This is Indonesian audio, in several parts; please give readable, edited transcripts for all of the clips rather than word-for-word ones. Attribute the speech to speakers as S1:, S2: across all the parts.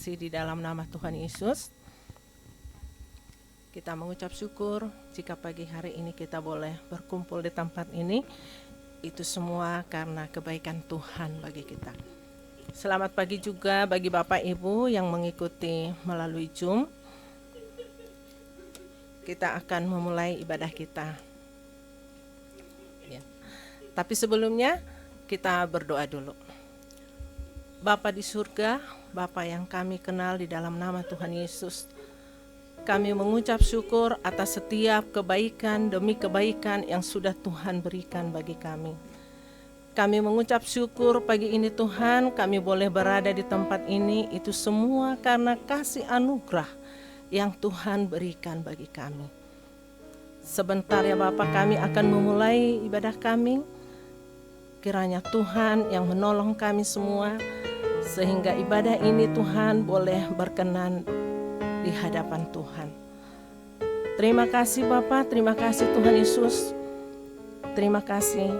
S1: kasih di dalam nama Tuhan Yesus, kita mengucap syukur jika pagi hari ini kita boleh berkumpul di tempat ini. Itu semua karena kebaikan Tuhan bagi kita. Selamat pagi juga bagi Bapak Ibu yang mengikuti melalui Zoom. Kita akan memulai ibadah kita. Ya. Tapi sebelumnya kita berdoa dulu. Bapa di surga, Bapa yang kami kenal di dalam nama Tuhan Yesus, kami mengucap syukur atas setiap kebaikan demi kebaikan yang sudah Tuhan berikan bagi kami. Kami mengucap syukur pagi ini Tuhan, kami boleh berada di tempat ini, itu semua karena kasih anugerah yang Tuhan berikan bagi kami. Sebentar ya Bapa, kami akan memulai ibadah kami. Kiranya Tuhan yang menolong kami semua, sehingga ibadah ini Tuhan boleh berkenan di hadapan Tuhan. Terima kasih Bapa, terima kasih Tuhan Yesus. Terima kasih.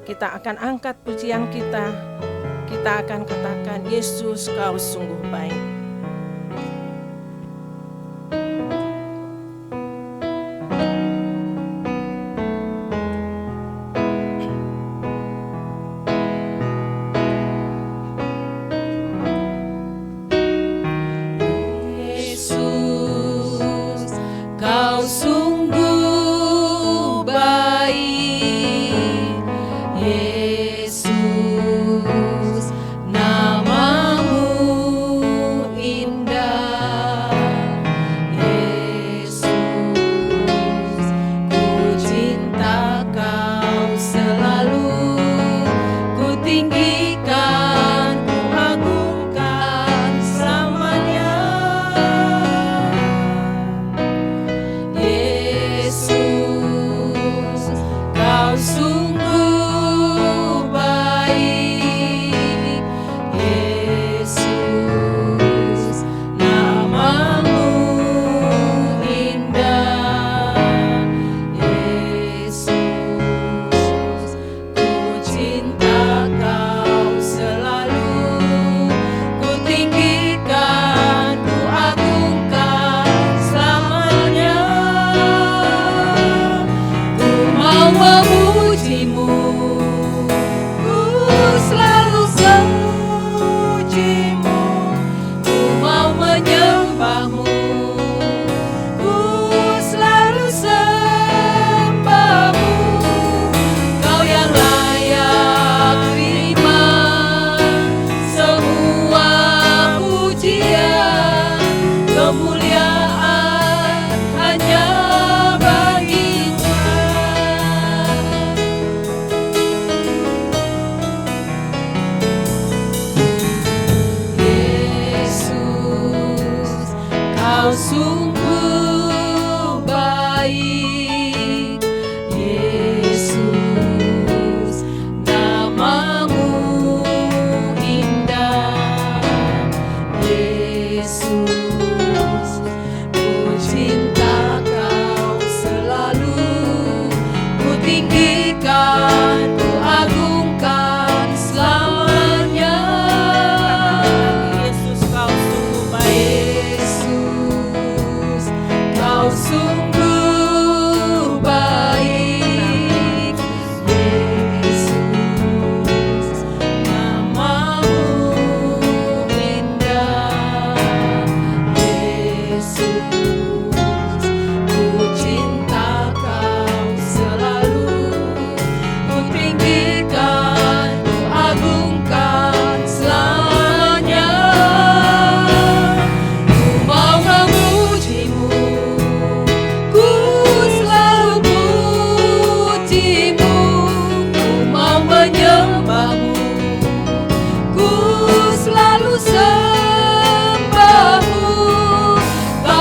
S1: Kita akan angkat pujian kita. Kita akan katakan, Yesus kau sungguh baik.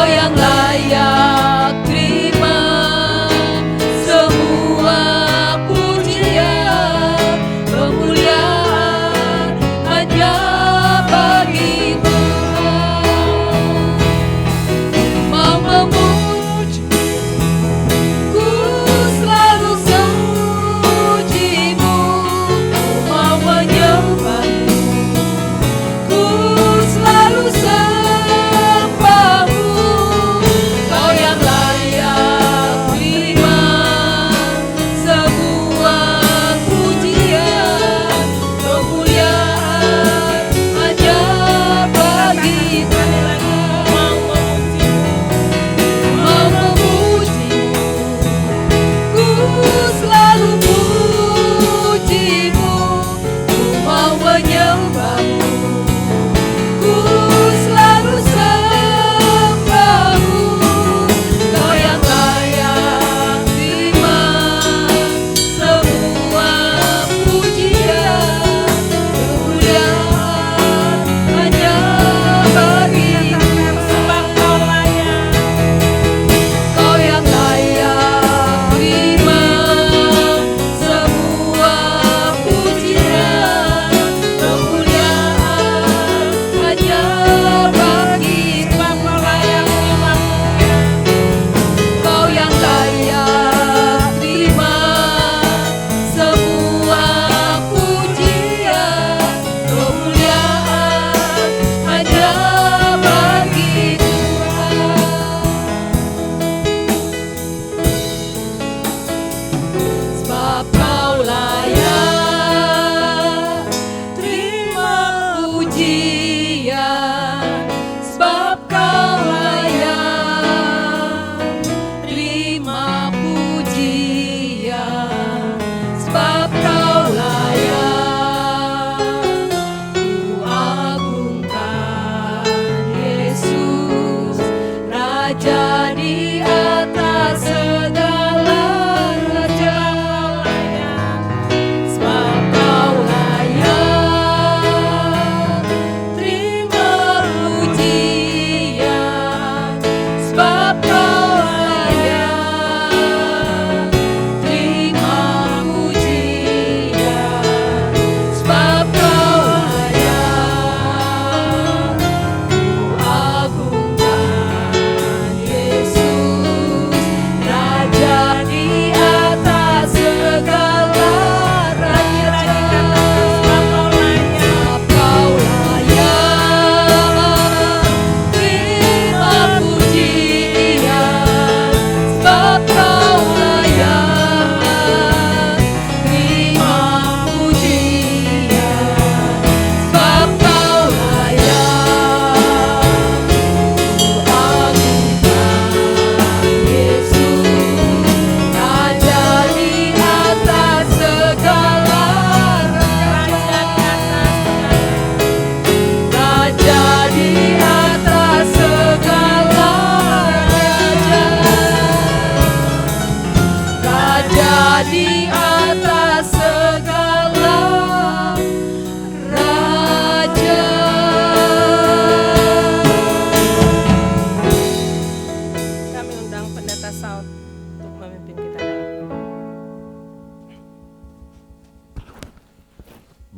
S2: Yang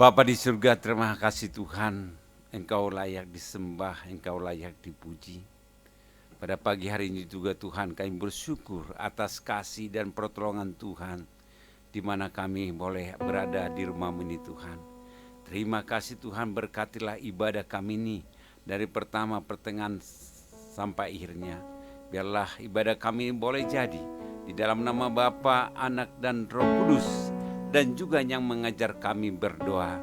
S2: Bapa di surga, terima kasih Tuhan, Engkau layak disembah, Engkau layak dipuji. Pada pagi hari ini juga Tuhan, kami bersyukur atas kasih dan pertolongan Tuhan, di mana kami boleh berada di rumah-Mu ini Tuhan. Terima kasih Tuhan, berkatilah ibadah kami ini, dari pertama pertengahan sampai akhirnya. Biarlah ibadah kami boleh jadi, di dalam nama Bapa, Anak dan Roh Kudus, dan juga yang mengajar kami berdoa.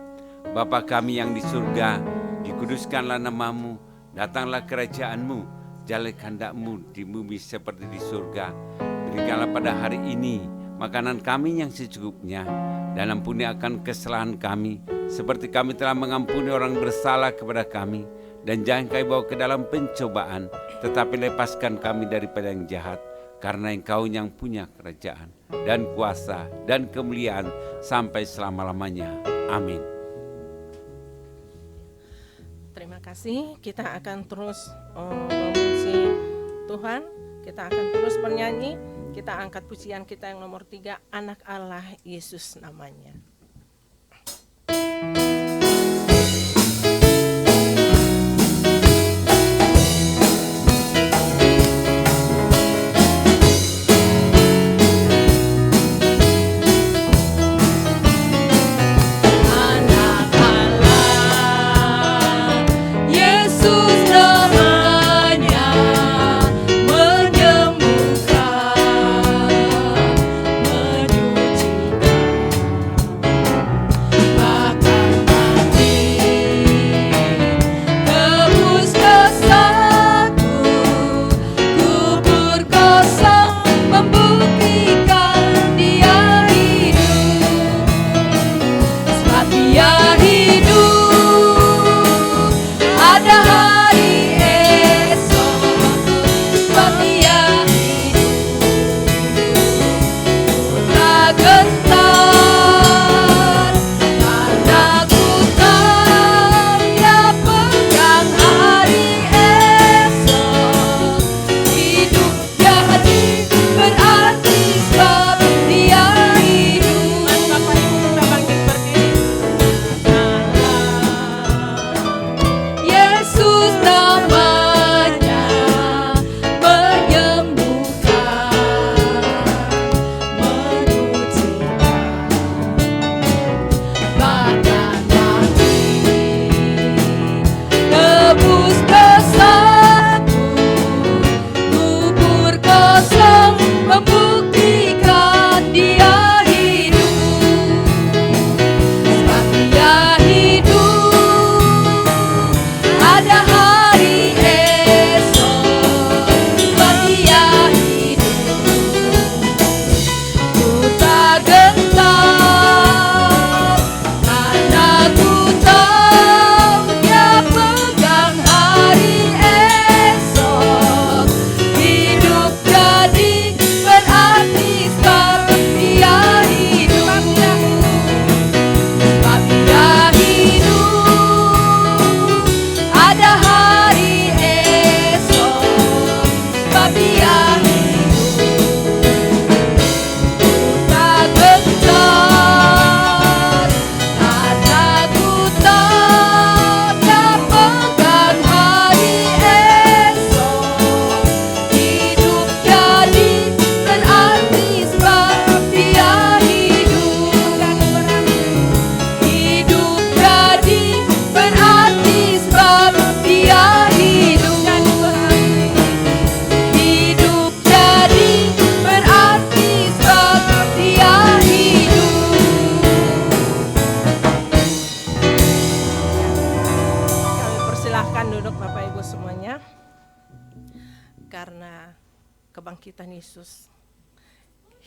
S2: Bapa kami yang di surga, dikuduskanlah nama-Mu, datanglah kerajaan-Mu, jalan kehendak-Mu di bumi seperti di surga. Berikanlah pada hari ini makanan kami yang secukupnya, dan ampuni akan kesalahan kami, seperti kami telah mengampuni orang bersalah kepada kami. Dan jangan kami bawa ke dalam pencobaan, tetapi lepaskan kami daripada yang jahat. Karena Engkau yang punya kerajaan dan kuasa dan kemuliaan sampai selama-lamanya. Amin.
S1: Terima kasih. Kita akan terus memuji Tuhan. Kita akan terus bernyanyi. Kita angkat pujian kita yang nomor 3, Anak Allah Yesus namanya.
S3: Menyembuhkan, menyucikan.
S1: karena kebangkitan Yesus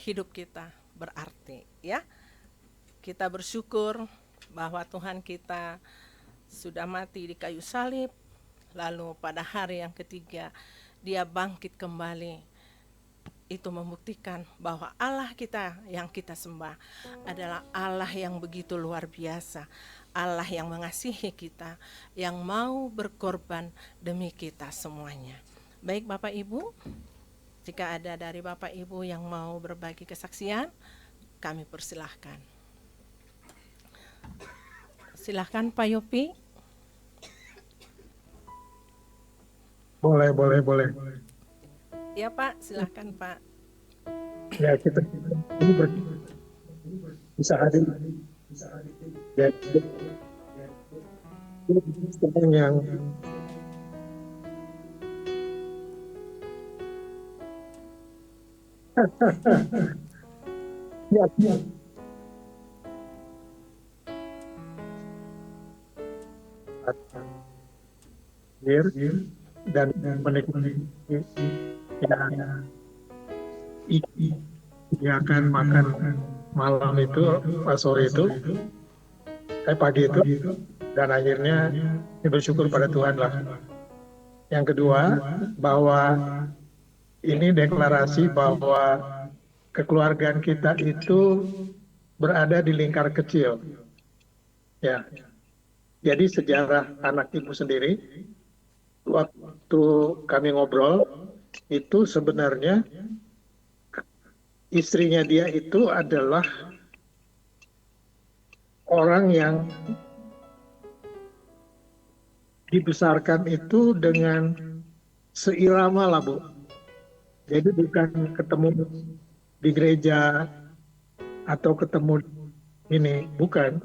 S1: hidup kita berarti, ya. Kita bersyukur bahwa Tuhan kita sudah mati di kayu salib, lalu pada hari yang ketiga dia bangkit kembali. Itu membuktikan bahwa Allah kita yang kita sembah adalah Allah yang begitu luar biasa, Allah yang mengasihi kita, yang mau berkorban demi kita semuanya. Baik Bapak Ibu, jika ada dari Bapak Ibu yang mau berbagi kesaksian, kami persilahkan. Silahkan Pak Yopi.
S3: Boleh.
S1: Ya Pak, silahkan Pak.
S3: Ya, kita ini bisa hadir. Ya, teman yang ya, hadir dan menikmati ya akan makan malam itu, sore itu, pagi itu, dan akhirnya bersyukur pada Tuhan lah. Yang kedua, bahwa ini deklarasi bahwa kekeluargaan kita itu berada di lingkar kecil. Ya. Jadi sejarah anak ibu sendiri, waktu kami ngobrol, itu sebenarnya istrinya dia itu adalah orang yang dibesarkan itu dengan seirama lah, Bu. Jadi bukan ketemu di gereja atau ketemu ini, bukan.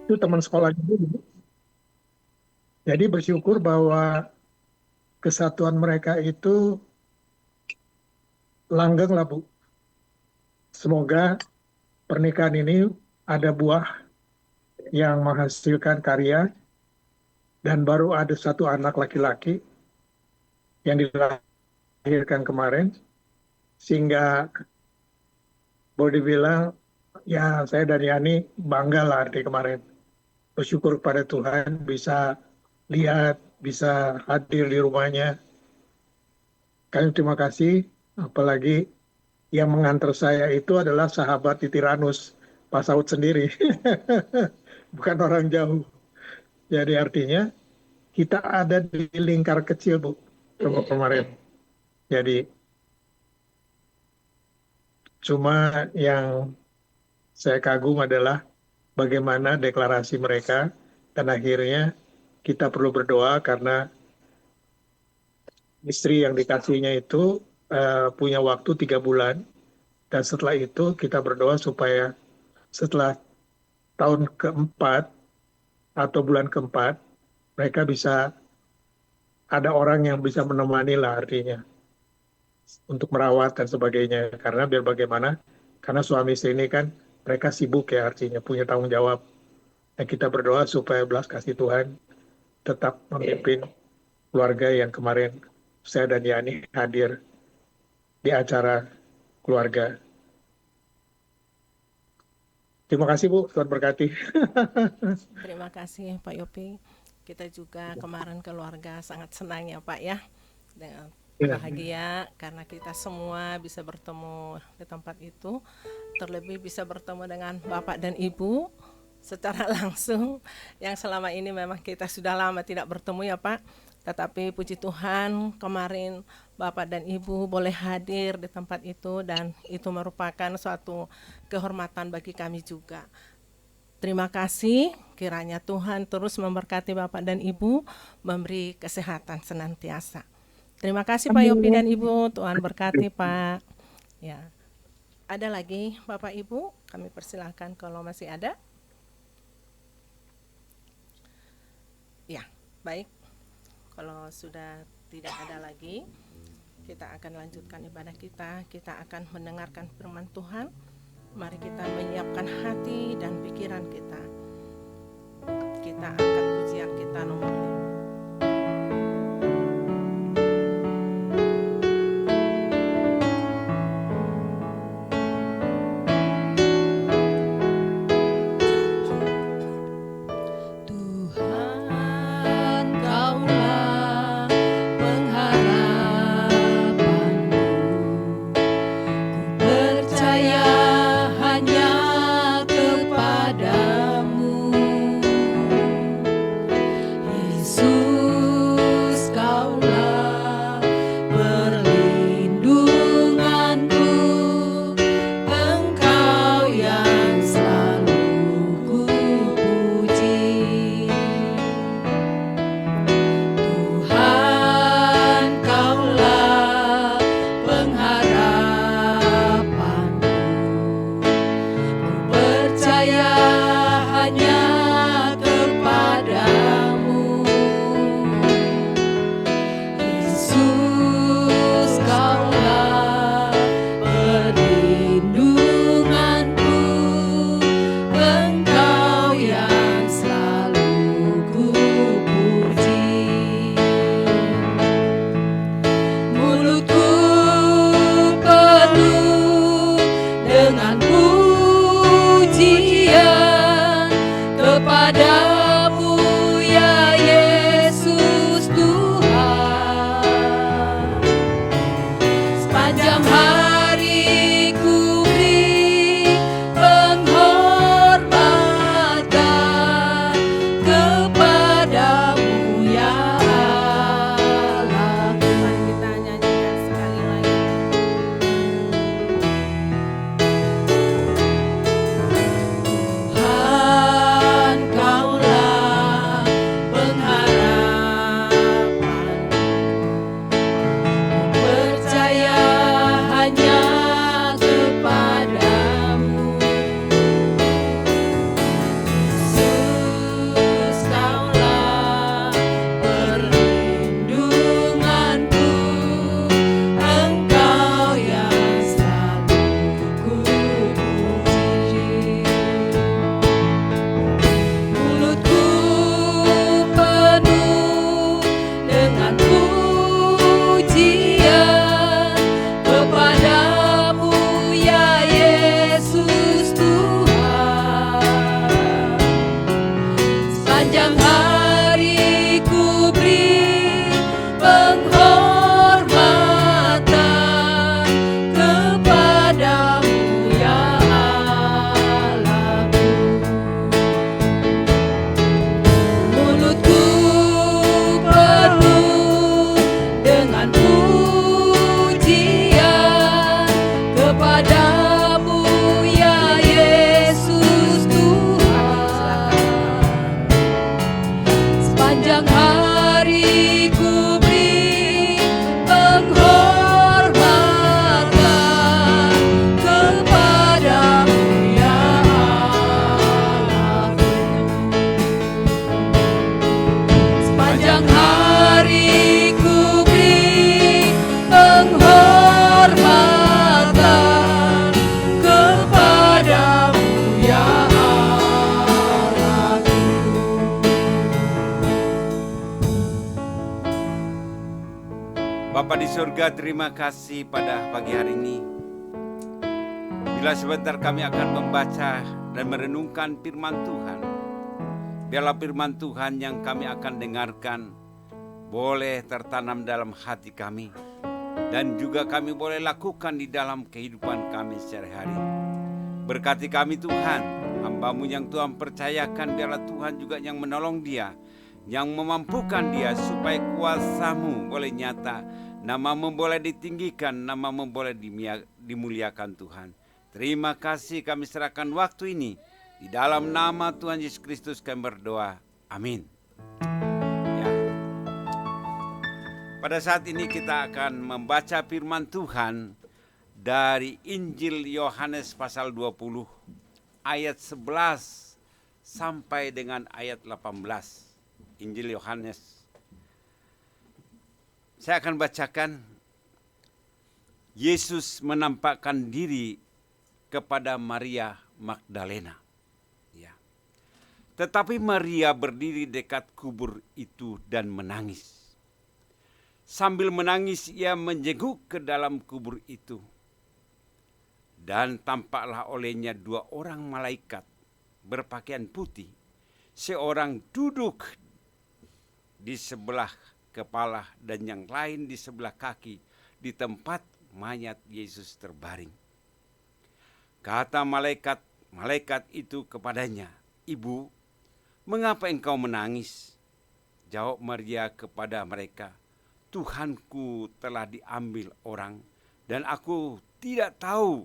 S3: Itu teman sekolahnya dulu. Jadi bersyukur bahwa kesatuan mereka itu langgeng lah, Bu. Semoga pernikahan ini ada buah yang menghasilkan karya, dan baru ada satu anak laki-laki yang dilahirkan kemarin, sehingga boleh dibilang ya saya dan Yani bangga lah di kemarin. Bersyukur pada Tuhan bisa lihat, bisa hadir di rumahnya. Kami terima kasih, apalagi yang mengantar saya itu adalah sahabat Tiranus, Pak Saud sendiri. Bukan orang jauh. Jadi artinya kita ada di lingkar kecil, Bu, kemarin. Jadi cuma yang saya kagum adalah bagaimana deklarasi mereka, dan akhirnya kita perlu berdoa karena istri yang dikasihnya itu punya waktu 3 bulan, dan setelah itu kita berdoa supaya setelah tahun keempat atau bulan keempat mereka bisa ada orang yang bisa menemani lah, artinya untuk merawat dan sebagainya, karena biar bagaimana, karena suami istri ini kan mereka sibuk ya, artinya punya tanggung jawab. Dan kita berdoa supaya belas kasih Tuhan tetap memimpin keluarga yang kemarin saya dan Yani hadir di acara keluarga. Terima kasih, Bu, Tuhan berkati.
S1: Terima kasih Pak Yopi. Kita juga kemarin keluarga sangat senang ya Pak ya. Dengan bahagia karena kita semua bisa bertemu di tempat itu. Terlebih bisa bertemu dengan Bapak dan Ibu secara langsung yang selama ini memang kita sudah lama tidak bertemu ya Pak. Tetapi puji Tuhan kemarin Bapak dan Ibu boleh hadir di tempat itu, dan itu merupakan suatu kehormatan bagi kami juga. Terima kasih, kiranya Tuhan terus memberkati Bapak dan Ibu, memberi kesehatan senantiasa. Terima kasih Pak Yopi dan Ibu, Tuhan berkati Pak. Ya, ada lagi Bapak Ibu, kami persilahkan kalau masih ada. Ya, baik. Kalau sudah tidak ada lagi, kita akan lanjutkan ibadah kita. Kita akan mendengarkan firman Tuhan. Mari kita menyiapkan hati dan pikiran kita. Kita angkat pujian kita nomor 5.
S4: Sepanjang hari ku beri penghormatan kepadamu ya Allah.
S1: Mari kita nyanyikan sekali lagi.
S4: Tuhan, Kaulah pengharapan, percaya hanya kepadamu. Yesus, Kaulah perlindunganku, Engkau yang selalu ku puji. Mulutku penuh dengan pujian kepadamu ya Yesus Tuhan. Sepanjang hari ku beri penghormatan kepadamu ya Allahku. Mulutku penuh dengan pujian kepadamu ya Yesus Tuhan. Sepanjang hari ku beri penghormatan kepadamu ya Allahku. Sepanjang hari ku beri penghormatan kepadamu ya Allahku.
S2: Bapa di surga, terima kasih pada pagi hari ini. Bila sebentar kami akan membaca dan merenungkan firman Tuhan, biarlah firman Tuhan yang kami akan dengarkan boleh tertanam dalam hati kami, dan juga kami boleh lakukan di dalam kehidupan kami sehari-hari. Berkati kami Tuhan, hamba-Mu yang Tuhan percayakan, biarlah Tuhan juga yang menolong dia, yang memampukan dia supaya kuasa-Mu boleh nyata, nama-Mu boleh ditinggikan, nama-Mu boleh dimuliakan Tuhan. Terima kasih, kami serahkan waktu ini di dalam nama Tuhan Yesus Kristus kami berdoa. Amin. Ya. Pada saat ini kita akan membaca firman Tuhan dari Injil Yohanes pasal 20 ayat 11 sampai dengan ayat 18. Injil Yohanes. Saya akan bacakan. Yesus menampakkan diri kepada Maria Magdalena. Ya. Tetapi Maria berdiri dekat kubur itu dan menangis. Sambil menangis ia menjenguk ke dalam kubur itu. Dan tampaklah olehnya 2 orang malaikat berpakaian putih. Seorang duduk di sebelah kepala dan yang lain di sebelah kaki di tempat mayat Yesus terbaring. Kata malaikat itu kepadanya, "Ibu, mengapa engkau menangis?" Jawab Maria kepada mereka, "Tuhanku telah diambil orang dan aku tidak tahu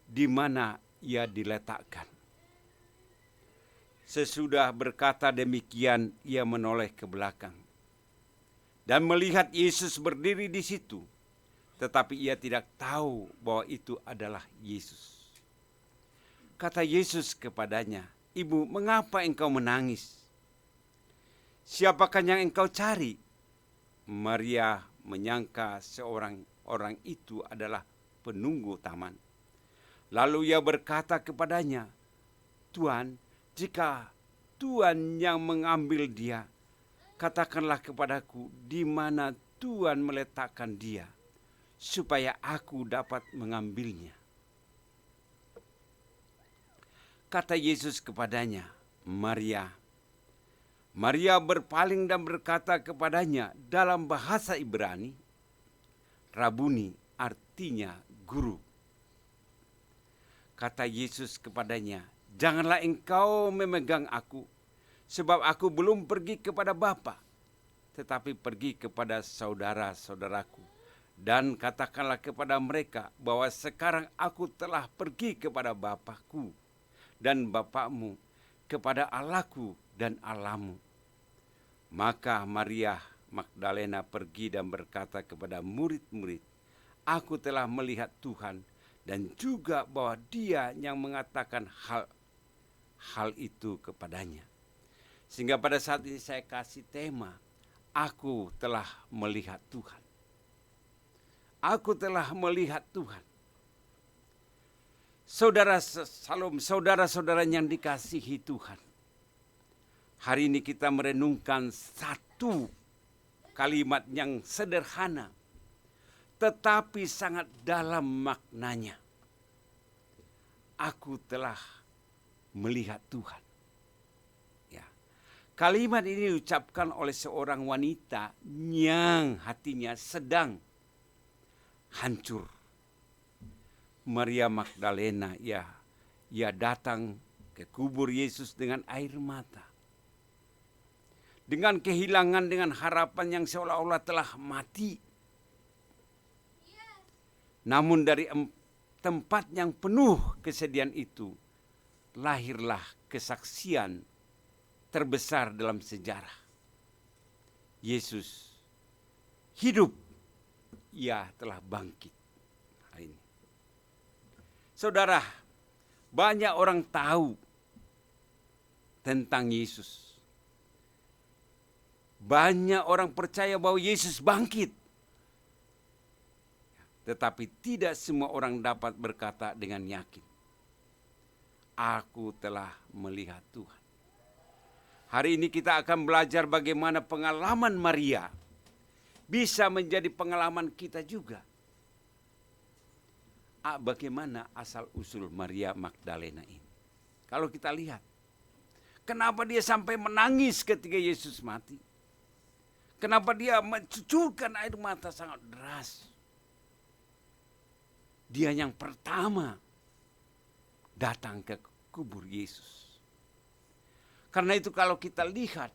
S2: di mana ia diletakkan." Sesudah berkata demikian, ia menoleh ke belakang dan melihat Yesus berdiri di situ, tetapi ia tidak tahu bahwa itu adalah Yesus. Kata Yesus kepadanya, "Ibu, mengapa engkau menangis? Siapakah yang engkau cari?" Maria menyangka seorang orang itu adalah penunggu taman. Lalu ia berkata kepadanya, "Tuan, jika Tuan yang mengambil dia, katakanlah kepadaku di mana Tuan meletakkan dia, supaya aku dapat mengambilnya." Kata Yesus kepadanya, "Maria." Maria berpaling dan berkata kepadanya dalam bahasa Ibrani, "Rabuni," artinya guru. Kata Yesus kepadanya, "Janganlah engkau memegang aku, sebab aku belum pergi kepada Bapa, tetapi pergi kepada saudara-saudaraku. Dan katakanlah kepada mereka bahwa sekarang aku telah pergi kepada Bapakku dan Bapakmu, kepada Allahku dan Allahmu." Maka Maria Magdalena pergi dan berkata kepada murid-murid, "Aku telah melihat Tuhan," dan juga bahwa Dia yang mengatakan hal itu kepadanya. Sehingga pada saat ini saya kasih tema, aku telah melihat Tuhan. Aku telah melihat Tuhan. Saudara Salom, saudara-saudara yang dikasihi Tuhan. Hari ini kita merenungkan satu kalimat yang sederhana, tetapi sangat dalam maknanya. Aku telah melihat Tuhan. Ya. Kalimat ini diucapkan oleh seorang wanita yang hatinya sedang hancur. Maria Magdalena, ia datang ke kubur Yesus dengan air mata. Dengan kehilangan, dengan harapan yang seolah-olah telah mati. Namun dari tempat yang penuh kesedihan itu, lahirlah kesaksian terbesar dalam sejarah. Yesus hidup, ia telah bangkit hari ini. Saudara, banyak orang tahu tentang Yesus. Banyak orang percaya bahwa Yesus bangkit. Tetapi tidak semua orang dapat berkata dengan yakin, aku telah melihat Tuhan. Hari ini kita akan belajar bagaimana pengalaman Maria bisa menjadi pengalaman kita juga. Bagaimana asal-usul Maria Magdalena ini? Kalau kita lihat, kenapa dia sampai menangis ketika Yesus mati? Kenapa dia mencucurkan air mata sangat deras? Dia yang pertama datang ke kubur Yesus. Karena itu kalau kita lihat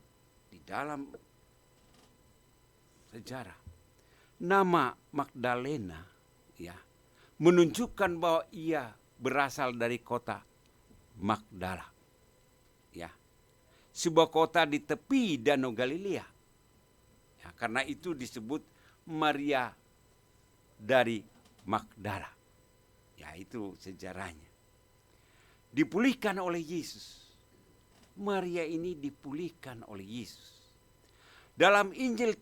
S2: di dalam sejarah, nama Magdalena menunjukkan bahwa ia berasal dari kota Magdala. Sebuah kota di tepi Danau Galilea. Karena itu disebut Maria dari Magdala. Itu sejarahnya. Dipulihkan oleh Yesus. Maria ini dipulihkan oleh Yesus. Dalam Injil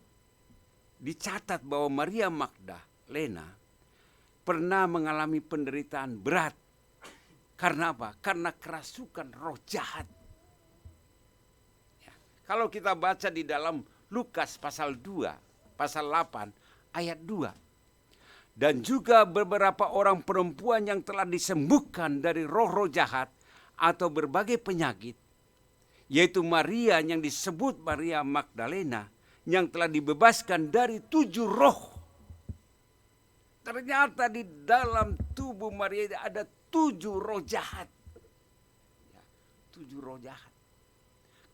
S2: dicatat bahwa Maria Magdalena pernah mengalami penderitaan berat. Karena apa? Karena kerasukan roh jahat. Kalau kita baca di dalam Lukas pasal 2, pasal 8, ayat 2. Dan juga beberapa orang perempuan yang telah disembuhkan dari roh-roh jahat atau berbagai penyakit. Yaitu Maria yang disebut Maria Magdalena yang telah dibebaskan dari 7 roh. Ternyata di dalam tubuh Maria ada 7 roh jahat. 7 roh jahat.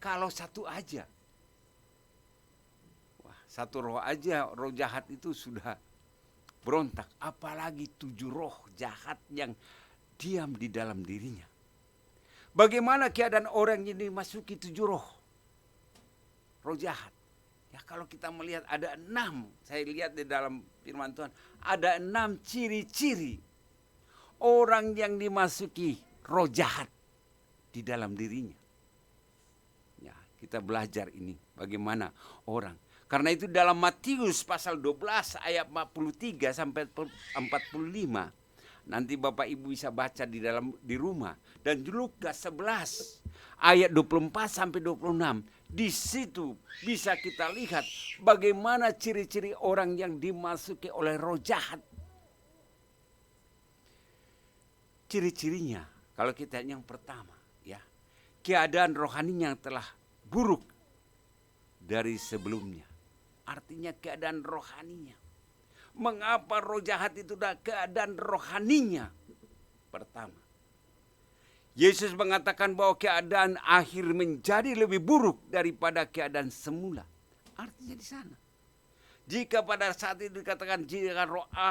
S2: Kalau satu aja. Satu roh aja, roh jahat itu sudah berontak, apalagi 7 roh jahat yang diam di dalam dirinya. Bagaimana keadaan orang yang dimasuki 7 roh jahat? Kalau kita melihat ada 6, saya lihat di dalam firman Tuhan, ada 6 ciri-ciri orang yang dimasuki roh jahat di dalam dirinya. Kita belajar ini bagaimana orang. Karena itu dalam Matius pasal 12 ayat 43 sampai 45. Nanti Bapak Ibu bisa baca di rumah. Dan Lukas 11 ayat 24 sampai 26. Di situ bisa kita lihat bagaimana ciri-ciri orang yang dimasuki oleh roh jahat. Ciri-cirinya kalau kita yang pertama, keadaan rohaninya yang telah buruk dari sebelumnya. Artinya keadaan rohaninya. Mengapa roh jahat itu dah keadaan rohaninya? Pertama, Yesus mengatakan bahwa keadaan akhir menjadi lebih buruk daripada keadaan semula. Artinya di sana, jika pada saat itu dikatakan jika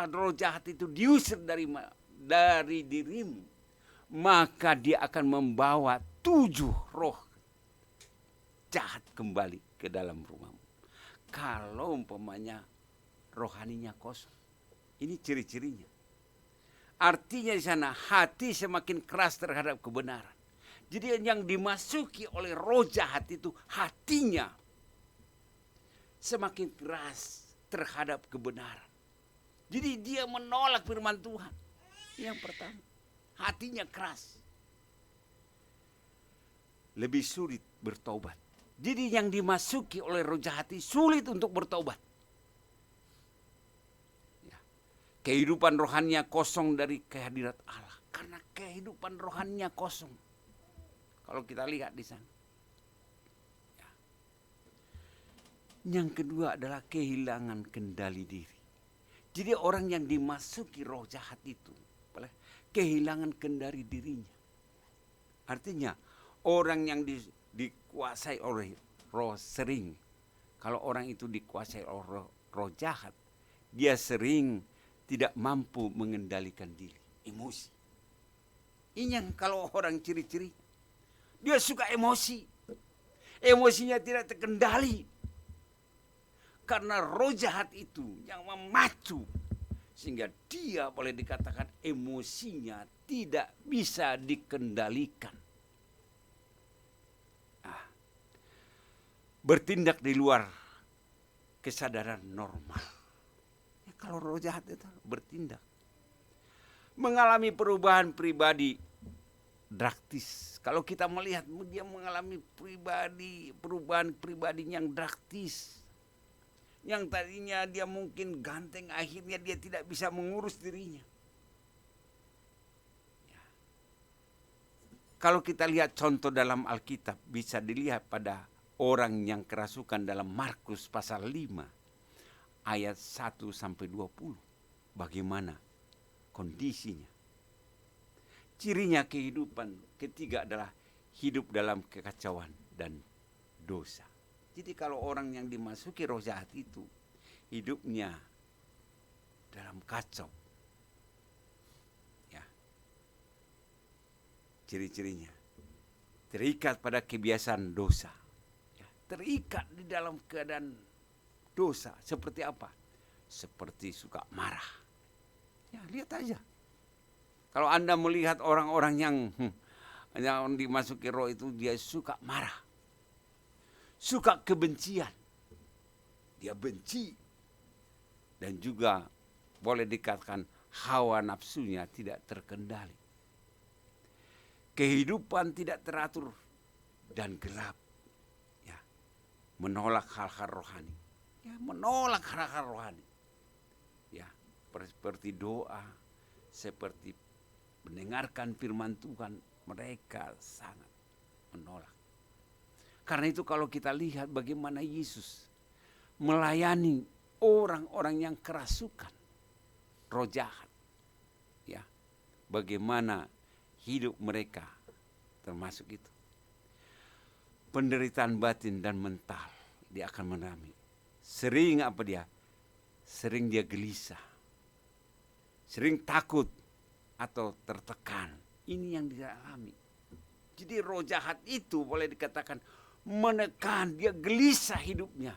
S2: roh jahat itu diusir dari dirimu, maka dia akan membawa 7 roh jahat kembali ke dalam rumahmu. Kalau umpamanya rohaninya kosong, ini ciri-cirinya. Artinya di sana hati semakin keras terhadap kebenaran. Jadi yang dimasuki oleh roh jahat itu hatinya semakin keras terhadap kebenaran. Jadi dia menolak firman Tuhan. Yang pertama, hatinya keras. Lebih sulit bertobat. Jadi yang dimasuki oleh roh jahat itu sulit untuk bertobat. Kehidupan rohaninya kosong dari kehadirat Allah. Karena kehidupan rohaninya kosong. Kalau kita lihat di sana. Ya. Yang kedua adalah kehilangan kendali diri. Jadi orang yang dimasuki roh jahat itu kehilangan kendali dirinya. Artinya orang yang dikuasai oleh roh sering. Kalau orang itu dikuasai oleh roh jahat, dia sering tidak mampu mengendalikan diri, emosi. Ini yang kalau orang ciri-ciri, dia suka emosi. Emosinya tidak terkendali. Karena roh jahat itu yang memacu. Sehingga dia boleh dikatakan emosinya tidak bisa dikendalikan. Bertindak di luar kesadaran normal. Kalau roh jahat itu bertindak. Mengalami perubahan pribadi drastis. Kalau kita melihat dia mengalami perubahan pribadi yang drastis. Yang tadinya dia mungkin ganteng, akhirnya dia tidak bisa mengurus dirinya. Ya. Kalau kita lihat contoh dalam Alkitab, bisa dilihat pada orang yang kerasukan dalam Markus pasal 5. Ayat 1 sampai 20. Bagaimana kondisinya? Cirinya kehidupan ketiga adalah hidup dalam kekacauan dan dosa. Jadi kalau orang yang dimasuki roh jahat itu hidupnya dalam kacau. Ya. Ciri-cirinya terikat pada kebiasaan dosa. Ya. Terikat di dalam keadaan dosa. Seperti apa? Seperti suka marah. Ya, lihat aja. Kalau Anda melihat orang-orang yang dimasuki roh itu, dia suka marah. Suka kebencian. Dia benci. Dan juga boleh dikatakan hawa nafsunya tidak terkendali. Kehidupan tidak teratur dan gelap. Ya, menolak hal-hal rohani. Ya, menolak hal-hal rohani. Ya, seperti doa, seperti mendengarkan firman Tuhan, mereka sangat menolak. Karena itu kalau kita lihat bagaimana Yesus melayani orang-orang yang kerasukan roh jahat. Ya, bagaimana hidup mereka termasuk itu. Penderitaan batin dan mental dia akan mengalami. Sering apa dia? Sering dia gelisah. Sering takut atau tertekan. Ini yang dia alami. Jadi roh jahat itu boleh dikatakan menekan, dia gelisah hidupnya.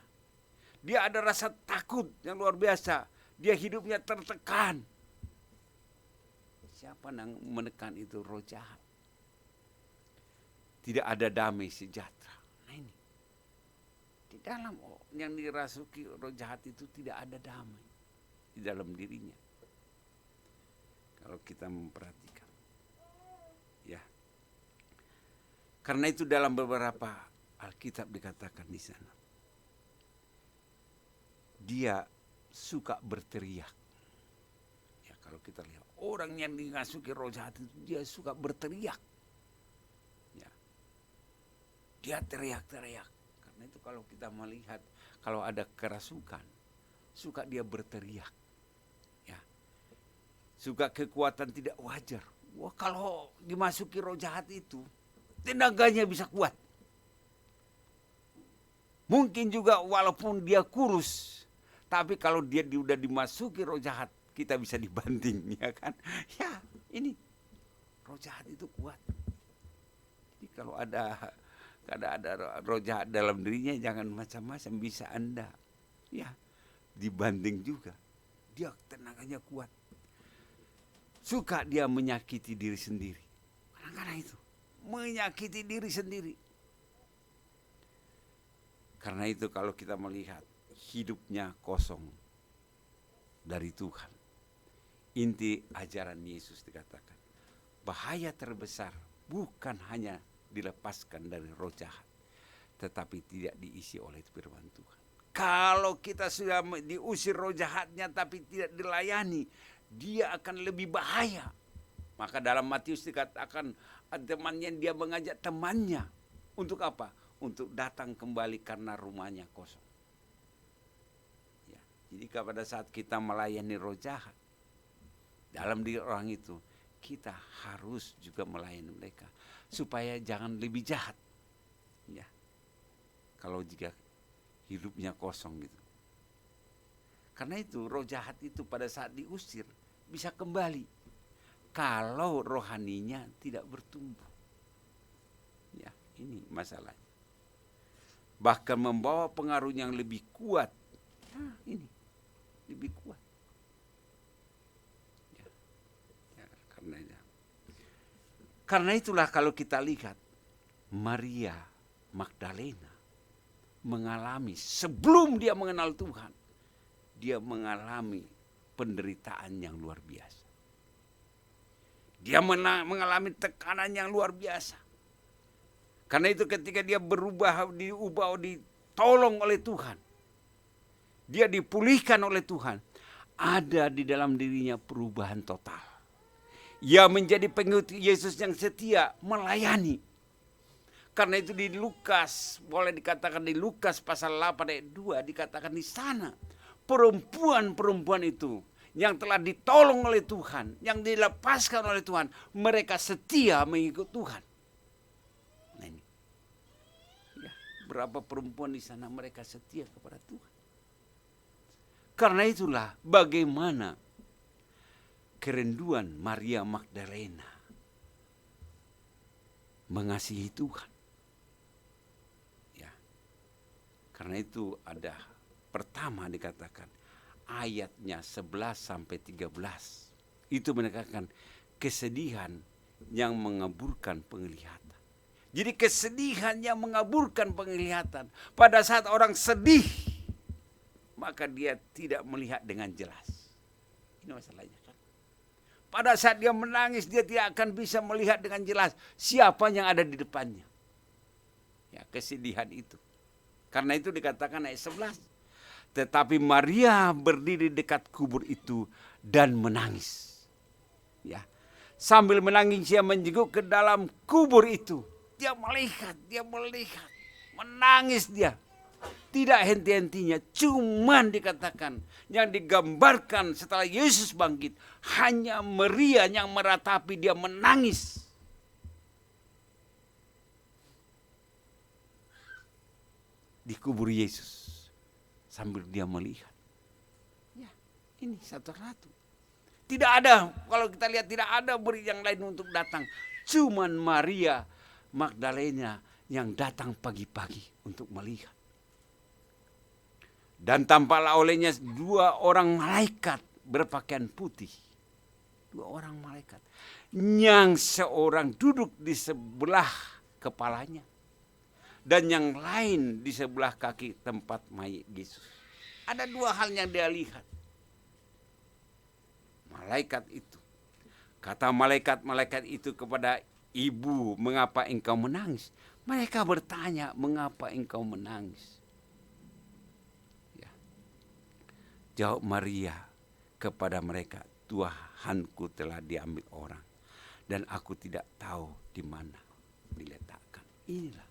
S2: Dia ada rasa takut yang luar biasa. Dia hidupnya tertekan. Siapa yang menekan itu? Roh jahat. Tidak ada damai sejahtera. Nah ini. Di dalam yang dirasuki roh jahat itu tidak ada damai di dalam dirinya. Kalau kita memperhatikan. Ya. Karena itu dalam beberapa Alkitab dikatakan di sana. Dia suka berteriak. Ya, kalau kita lihat orang yang dimasuki roh jahat itu dia suka berteriak. Ya. Dia teriak-teriak. Karena itu kalau kita melihat kalau ada kerasukan, suka dia berteriak. Suka kekuatan tidak wajar. Wah, kalau dimasuki roh jahat itu, tenaganya bisa kuat. Mungkin juga walaupun dia kurus, tapi kalau dia udah dimasuki roh jahat, kita bisa dibanting, ya kan? Ya, ini roh jahat itu kuat. Jadi kalau ada roh jahat dalam dirinya, jangan macam-macam, bisa Anda ya dibanting juga. Dia tenaganya kuat. Suka dia menyakiti diri sendiri. Kadang-kadang itu menyakiti diri sendiri. Karena itu kalau kita melihat hidupnya kosong dari Tuhan. Inti ajaran Yesus dikatakan, bahaya terbesar bukan hanya dilepaskan dari roh jahat, tetapi tidak diisi oleh firman Tuhan. Kalau kita sudah diusir roh jahatnya tapi tidak dilayani, dia akan lebih bahaya. Maka dalam Matius dikatakan temannya, dia mengajak temannya untuk apa? Untuk datang kembali karena rumahnya kosong. Ya, jadi pada saat kita melayani roh jahat dalam diri orang itu, kita harus juga melayani mereka supaya jangan lebih jahat. Ya, kalau jika hidupnya kosong gitu. Karena itu roh jahat itu pada saat diusir bisa kembali kalau rohaninya tidak bertumbuh. Ya, ini masalahnya. Bahkan membawa pengaruh yang lebih kuat. Nah, ini lebih kuat. Ya, karena itulah kalau kita lihat Maria Magdalena mengalami, sebelum dia mengenal Tuhan, dia mengalami penderitaan yang luar biasa. Dia mengalami tekanan yang luar biasa. Karena itu ketika dia diubah, ditolong oleh Tuhan, dia dipulihkan oleh Tuhan, ada di dalam dirinya perubahan total. Ia menjadi pengikut Yesus yang setia, melayani. Karena itu di Lukas, boleh dikatakan di Lukas pasal 8 ayat 2, dikatakan di sana, perempuan-perempuan itu yang telah ditolong oleh Tuhan, yang dilepaskan oleh Tuhan, mereka setia mengikut Tuhan. Nah ini, ya, berapa perempuan di sana mereka setia kepada Tuhan. Karena itulah bagaimana kerinduan Maria Magdalena mengasihi Tuhan. Ya, karena itu ada pertama dikatakan ayatnya 11 sampai 13 itu menekankan kesedihan yang mengaburkan penglihatan. Jadi kesedihan yang mengaburkan penglihatan. Pada saat orang sedih, maka dia tidak melihat dengan jelas. Ini masalahnya kan. Pada saat dia menangis, dia tidak akan bisa melihat dengan jelas siapa yang ada di depannya. Ya, kesedihan itu. Karena itu dikatakan ayat 11. Tetapi Maria berdiri dekat kubur itu dan menangis. Ya. Sambil menangis dia menjenguk ke dalam kubur itu. Dia melihat, menangis dia. Tidak henti-hentinya, cuman dikatakan yang digambarkan setelah Yesus bangkit hanya Maria yang meratapi, dia menangis. Di kubur Yesus sambil dia melihat. Ya, ini satu-satu. Tidak ada, kalau kita lihat tidak ada murid yang lain untuk datang. Cuman Maria Magdalena yang datang pagi-pagi untuk melihat. Dan tampaklah olehnya 2 orang malaikat berpakaian putih. 2 orang malaikat. Yang seorang duduk di sebelah kepalanya. Dan yang lain di sebelah kaki tempat mayat Yesus. Ada 2 hal yang dia lihat. Malaikat itu. Kata malaikat-malaikat itu kepada ibu, mengapa engkau menangis? Mereka bertanya, mengapa engkau menangis? Jawab Maria kepada mereka, Tuhanku telah diambil orang dan aku tidak tahu di mana diletakkan. Inilah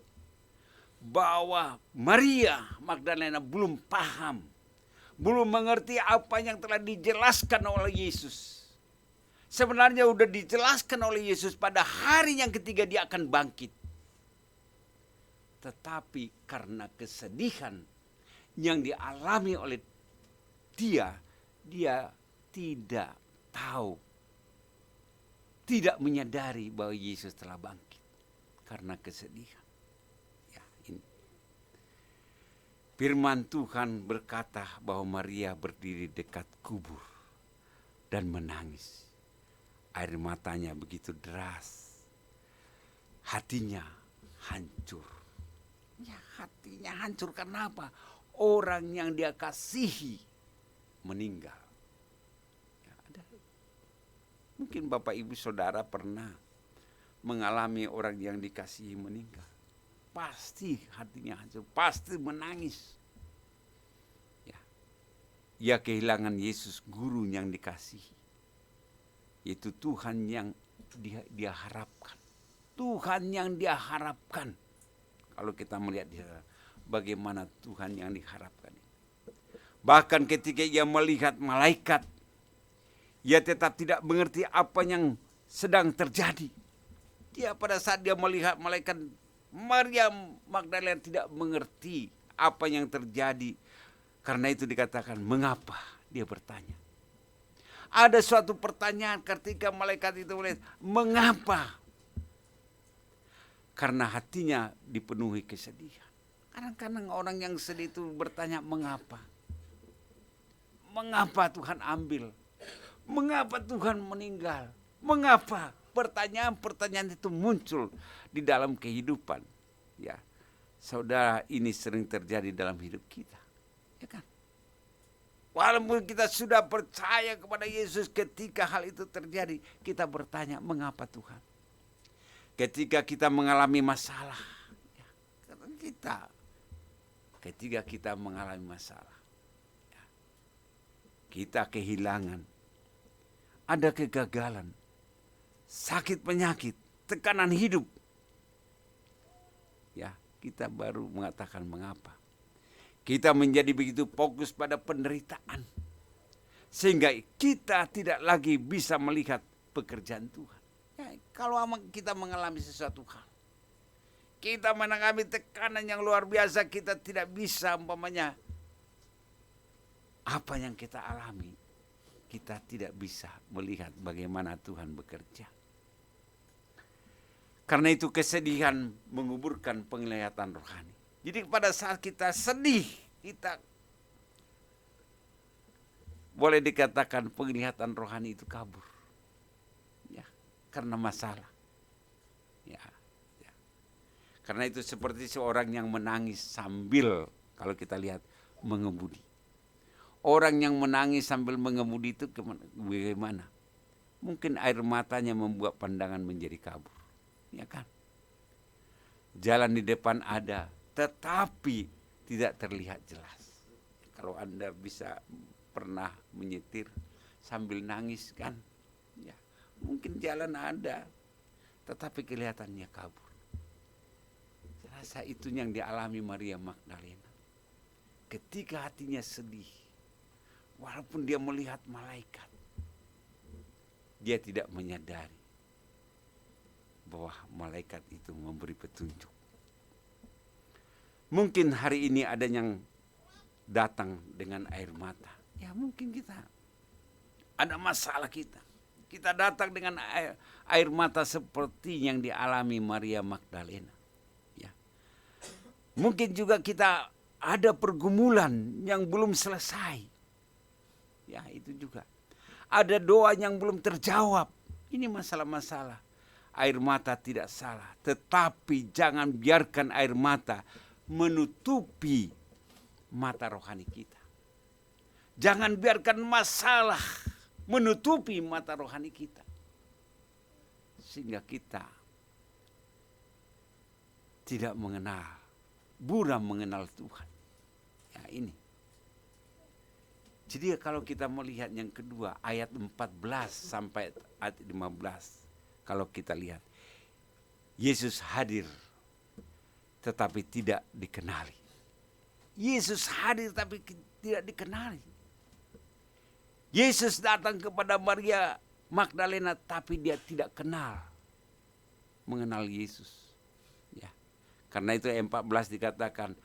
S2: bahwa Maria Magdalena belum paham, belum mengerti apa yang telah dijelaskan oleh Yesus. Sebenarnya udah dijelaskan oleh Yesus pada hari yang ketiga dia akan bangkit. Tetapi karena kesedihan yang dialami oleh dia tidak tahu, tidak menyadari bahwa Yesus telah bangkit karena kesedihan. Ya, ini. Firman Tuhan berkata bahwa Maria berdiri dekat kubur dan menangis. Air matanya begitu deras. Hatinya hancur. Ya, hatinya hancur karena apa? Orang yang dia kasihi meninggal. Ya, mungkin Bapak Ibu Saudara pernah mengalami orang yang dikasihi meninggal. Pasti hatinya hancur, pasti menangis. Ya, ia kehilangan Yesus, guru yang dikasihi. Yaitu Tuhan yang dia harapkan. Tuhan yang dia harapkan. Kalau kita melihat bagaimana Tuhan yang diharapkan. Bahkan ketika ia melihat malaikat, ia tetap tidak mengerti apa yang sedang terjadi. Dia pada saat dia melihat malaikat, Maria Magdalena tidak mengerti apa yang terjadi. Karena itu dikatakan, mengapa? Dia bertanya. Ada suatu pertanyaan ketika malaikat itu melihat, mengapa? Karena hatinya dipenuhi kesedihan. Kadang-kadang orang yang sedih itu bertanya, mengapa? Mengapa Tuhan ambil? Mengapa Tuhan meninggal? Mengapa? Pertanyaan-pertanyaan itu muncul di dalam kehidupan. Ya, saudara, ini sering terjadi dalam hidup kita. Ya kan? Walaupun kita sudah percaya kepada Yesus, ketika hal itu terjadi, kita bertanya, mengapa Tuhan? Ketika kita mengalami masalah, ya, ketika kita mengalami masalah, ya, kita kehilangan, ada kegagalan, sakit penyakit, tekanan hidup, ya, kita baru mengatakan mengapa. Kita menjadi begitu fokus pada penderitaan, sehingga kita tidak lagi bisa melihat pekerjaan Tuhan. Ya, kalau kita mengalami sesuatu hal, kita mengalami tekanan yang luar biasa, kita tidak bisa umpamanya apa yang kita alami, kita tidak bisa melihat bagaimana Tuhan bekerja. Karena itu kesedihan menguburkan penglihatan rohani. Jadi pada saat kita sedih, kita boleh dikatakan penglihatan rohani itu kabur. Ya, karena masalah. Ya. Karena itu seperti seorang yang menangis sambil, kalau kita lihat, mengemudi. Orang yang menangis sambil mengemudi itu bagaimana? Mungkin air matanya membuat pandangan menjadi kabur. Ya kan? Jalan di depan ada, tetapi tidak terlihat jelas. Kalau Anda bisa pernah menyetir sambil nangis kan, ya, mungkin jalan ada, tetapi kelihatannya kabur. Rasa itu yang dialami Maria Magdalena. Ketika hatinya sedih, walaupun dia melihat malaikat, dia tidak menyadari bahwa malaikat itu memberi petunjuk. Mungkin hari ini ada yang datang dengan air mata. Ya mungkin kita ada masalah kita. Kita datang dengan air mata seperti yang dialami Maria Magdalena. Ya. Mungkin juga kita ada pergumulan yang belum selesai. Ya itu juga. Ada doa yang belum terjawab. Ini masalah-masalah. Air mata tidak salah. Tetapi jangan biarkan air mata menutupi mata rohani kita. Jangan biarkan masalah menutupi mata rohani kita. Sehingga kita tidak mengenal, buram mengenal Tuhan. Ya ini. Jadi kalau kita melihat yang kedua, ayat 14 sampai ayat 15. Kalau kita lihat, Yesus hadir tetapi tidak dikenali. Yesus hadir tapi tidak dikenali. Yesus datang kepada Maria Magdalena, tapi dia tidak mengenal Yesus. Ya. Karena itu ayat 14 dikatakan,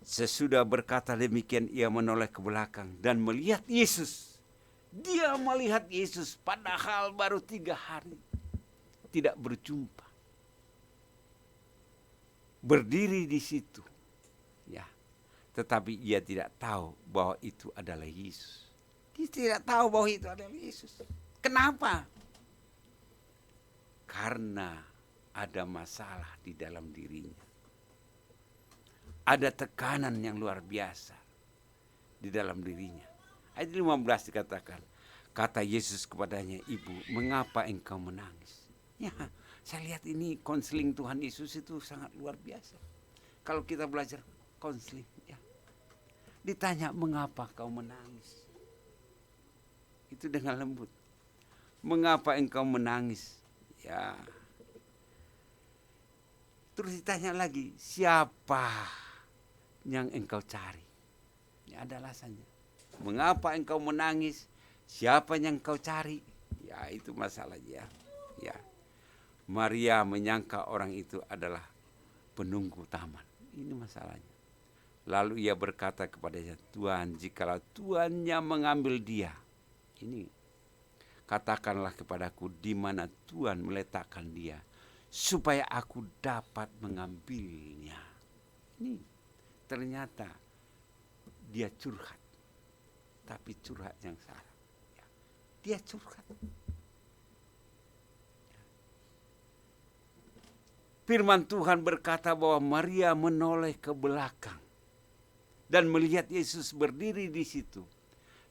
S2: sesudah berkata demikian ia menoleh ke belakang dan melihat Yesus. Dia melihat Yesus padahal baru 3 hari tidak berjumpa. Berdiri di situ. Ya. Tetapi ia tidak tahu bahwa itu adalah Yesus. Dia tidak tahu bahwa itu adalah Yesus. Kenapa? Karena ada masalah di dalam dirinya. Ada tekanan yang luar biasa di dalam dirinya. Ayat 15 dikatakan, kata Yesus kepadanya, "Ibu, mengapa engkau menangis?" Ya, saya lihat ini konseling Tuhan Yesus itu sangat luar biasa. Kalau kita belajar konseling, ya, ditanya, "Mengapa kau menangis?" Itu dengan lembut. "Mengapa engkau menangis?" Ya. Terus ditanya lagi, "Siapa yang engkau cari?" Ya, ada alasannya. Mengapa engkau menangis? Siapa yang engkau cari? Ya, itu masalahnya. Ya. Maria menyangka orang itu adalah penunggu taman. Ini masalahnya. Lalu ia berkata kepadanya, "Tuhan, jikalau Tuannya mengambil dia, ini katakanlah kepadaku di mana Tuhan meletakkan dia, supaya aku dapat mengambilnya." Ini ternyata dia curhat, tapi curhat yang salah. Ya, dia curhat. Firman Tuhan berkata bahwa Maria menoleh ke belakang dan melihat Yesus berdiri di situ.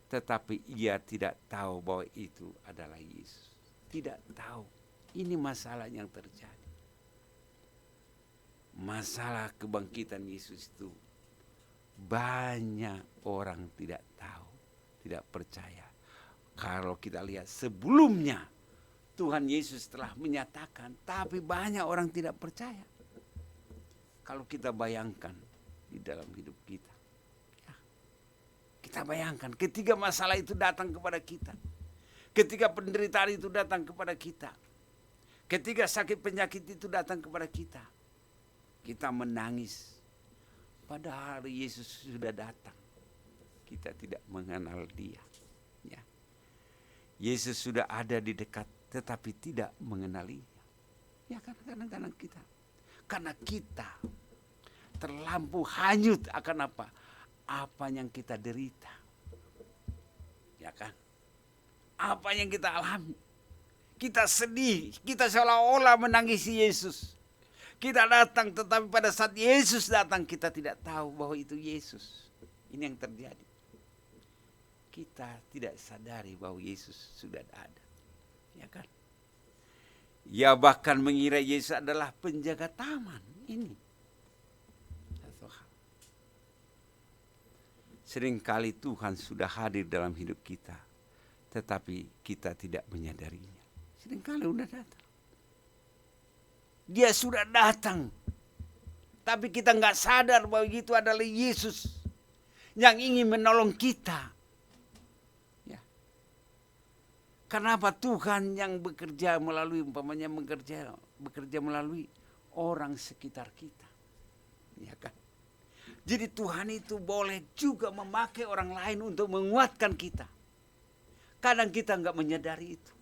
S2: Tetapi ia tidak tahu bahwa itu adalah Yesus. Tidak tahu. Ini masalah yang terjadi. Masalah kebangkitan Yesus itu banyak orang tidak tahu, tidak percaya. Kalau kita lihat sebelumnya Tuhan Yesus telah menyatakan, tapi banyak orang tidak percaya. Kalau kita bayangkan di dalam hidup kita, ya, kita bayangkan ketika masalah itu datang kepada kita, ketika penderitaan itu datang kepada kita, ketika sakit penyakit itu datang kepada kita, kita menangis. Padahal Yesus sudah datang, kita tidak mengenal Dia. Ya. Yesus sudah ada di dekat, tetapi tidak mengenalinya. Ya, kadang-kadang kita, karena kita terlampau hanyut akan apa yang kita derita, ya kan? Apa yang kita alami, kita sedih, kita seolah-olah menangisi Yesus. Kita datang, tetapi pada saat Yesus datang kita tidak tahu bahwa itu Yesus. Ini yang terjadi. Kita tidak sadari bahwa Yesus sudah ada. Ya kan? Ya, bahkan mengira Yesus adalah penjaga taman. Ini satu hal. Seringkali Tuhan sudah hadir dalam hidup kita, tetapi kita tidak menyadarinya. Seringkali sudah datang. Dia sudah datang, tapi kita nggak sadar bahwa itu adalah Yesus yang ingin menolong kita. Kenapa Tuhan yang bekerja melalui, umpamanya bekerja melalui orang sekitar kita, ya kan? Jadi Tuhan itu boleh juga memakai orang lain untuk menguatkan kita. Kadang kita nggak menyadari itu,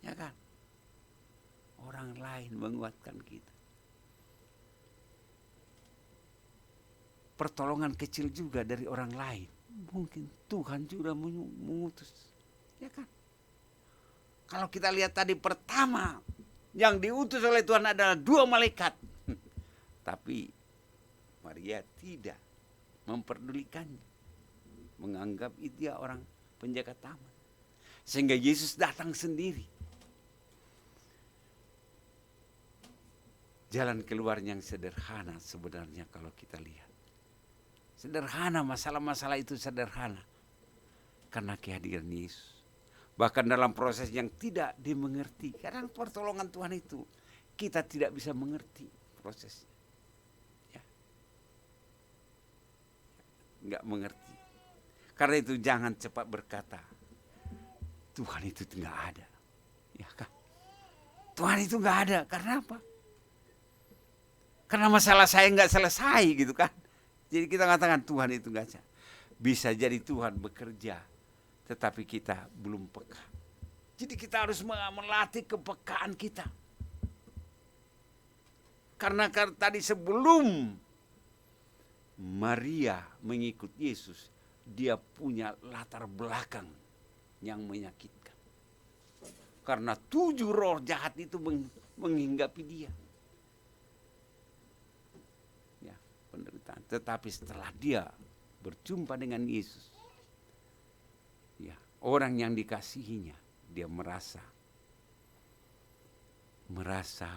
S2: ya kan? Orang lain menguatkan kita. Pertolongan kecil juga dari orang lain, mungkin Tuhan juga mengutus. Ya kan? Kalau kita lihat tadi pertama yang diutus oleh Tuhan adalah 2 malaikat. Tapi Maria tidak memperdulikannya. Menganggap dia orang penjaga taman. Sehingga Yesus datang sendiri. Jalan keluar yang sederhana sebenarnya kalau kita lihat. Sederhana, masalah-masalah itu sederhana. Karena kehadiran Yesus. Bahkan dalam proses yang tidak dimengerti. Kadang pertolongan Tuhan itu kita tidak bisa mengerti prosesnya. Ya. Nggak mengerti. Karena itu jangan cepat berkata, Tuhan itu nggak ada, ya kan? Tuhan itu nggak ada. Karena apa? Karena masalah saya nggak selesai gitu kan. Jadi kita katakan Tuhan itu nggak ada. Bisa jadi Tuhan bekerja, tetapi kita belum peka. Jadi kita harus melatih kepekaan kita. Karena tadi sebelum Maria mengikut Yesus, dia punya latar belakang yang menyakitkan. Karena 7 roh jahat itu menghinggapi dia. Ya, penderitaan. Tetapi setelah dia berjumpa dengan Yesus, ya, orang yang dikasihinya, dia merasa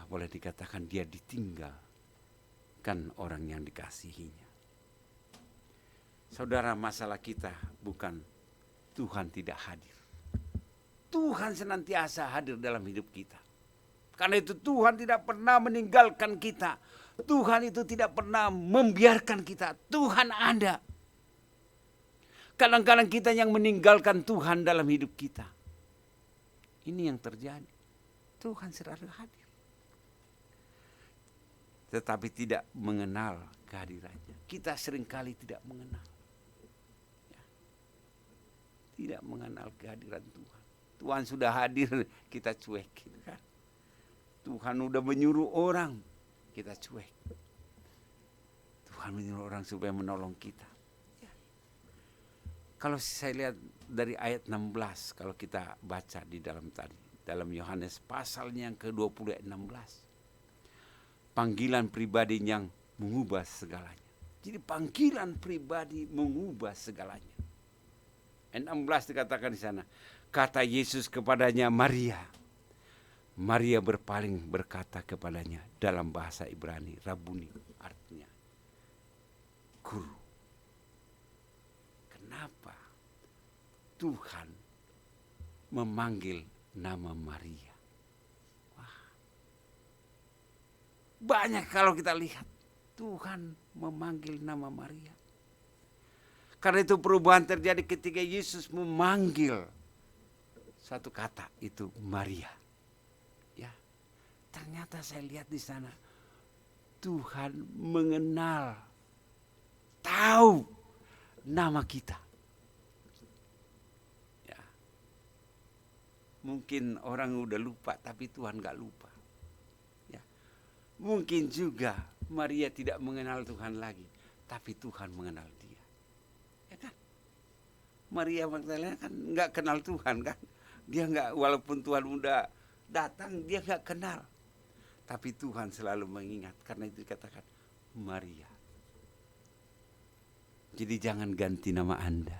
S2: boleh dikatakan dia ditinggalkan orang yang dikasihinya. Saudara, masalah kita bukan Tuhan tidak hadir. Tuhan senantiasa hadir dalam hidup kita. Karena itu Tuhan tidak pernah meninggalkan kita. Tuhan itu tidak pernah membiarkan kita. Tuhan ada. Kadang-kadang kita yang meninggalkan Tuhan dalam hidup kita. Ini yang terjadi. Tuhan selalu hadir. Tetapi tidak mengenal kehadirannya. Kita seringkali tidak mengenal. Tidak mengenal kehadiran Tuhan. Tuhan sudah hadir, kita cuekin kan. Tuhan sudah menyuruh orang, kita cuek. Tuhan menyuruh orang supaya menolong kita. Ya. Kalau saya lihat dari ayat 16, kalau kita baca di dalam Yohanes pasalnya yang ke-20 ayat 16. Panggilan pribadi yang mengubah segalanya. Jadi panggilan pribadi mengubah segalanya. Ayat 16 dikatakan di sana, kata Yesus kepadanya, Maria. Maria berpaling berkata kepadanya dalam bahasa Ibrani, Rabuni, artinya guru. Kenapa Tuhan memanggil nama Maria? Wah. Banyak kalau kita lihat Tuhan memanggil nama Maria. Karena itu perubahan terjadi ketika Yesus memanggil satu kata itu Maria. Ya, ternyata saya lihat di sana Tuhan mengenal, tahu nama kita. Ya, mungkin orang udah lupa, tapi Tuhan gak lupa. Ya, mungkin juga Maria tidak mengenal Tuhan lagi, tapi Tuhan mengenal dia. Maria Magdalena kan nggak kenal Tuhan kan, dia nggak, walaupun Tuhan udah datang dia nggak kenal, tapi Tuhan selalu mengingat. Karena itu dikatakan Maria. Jadi jangan ganti nama Anda.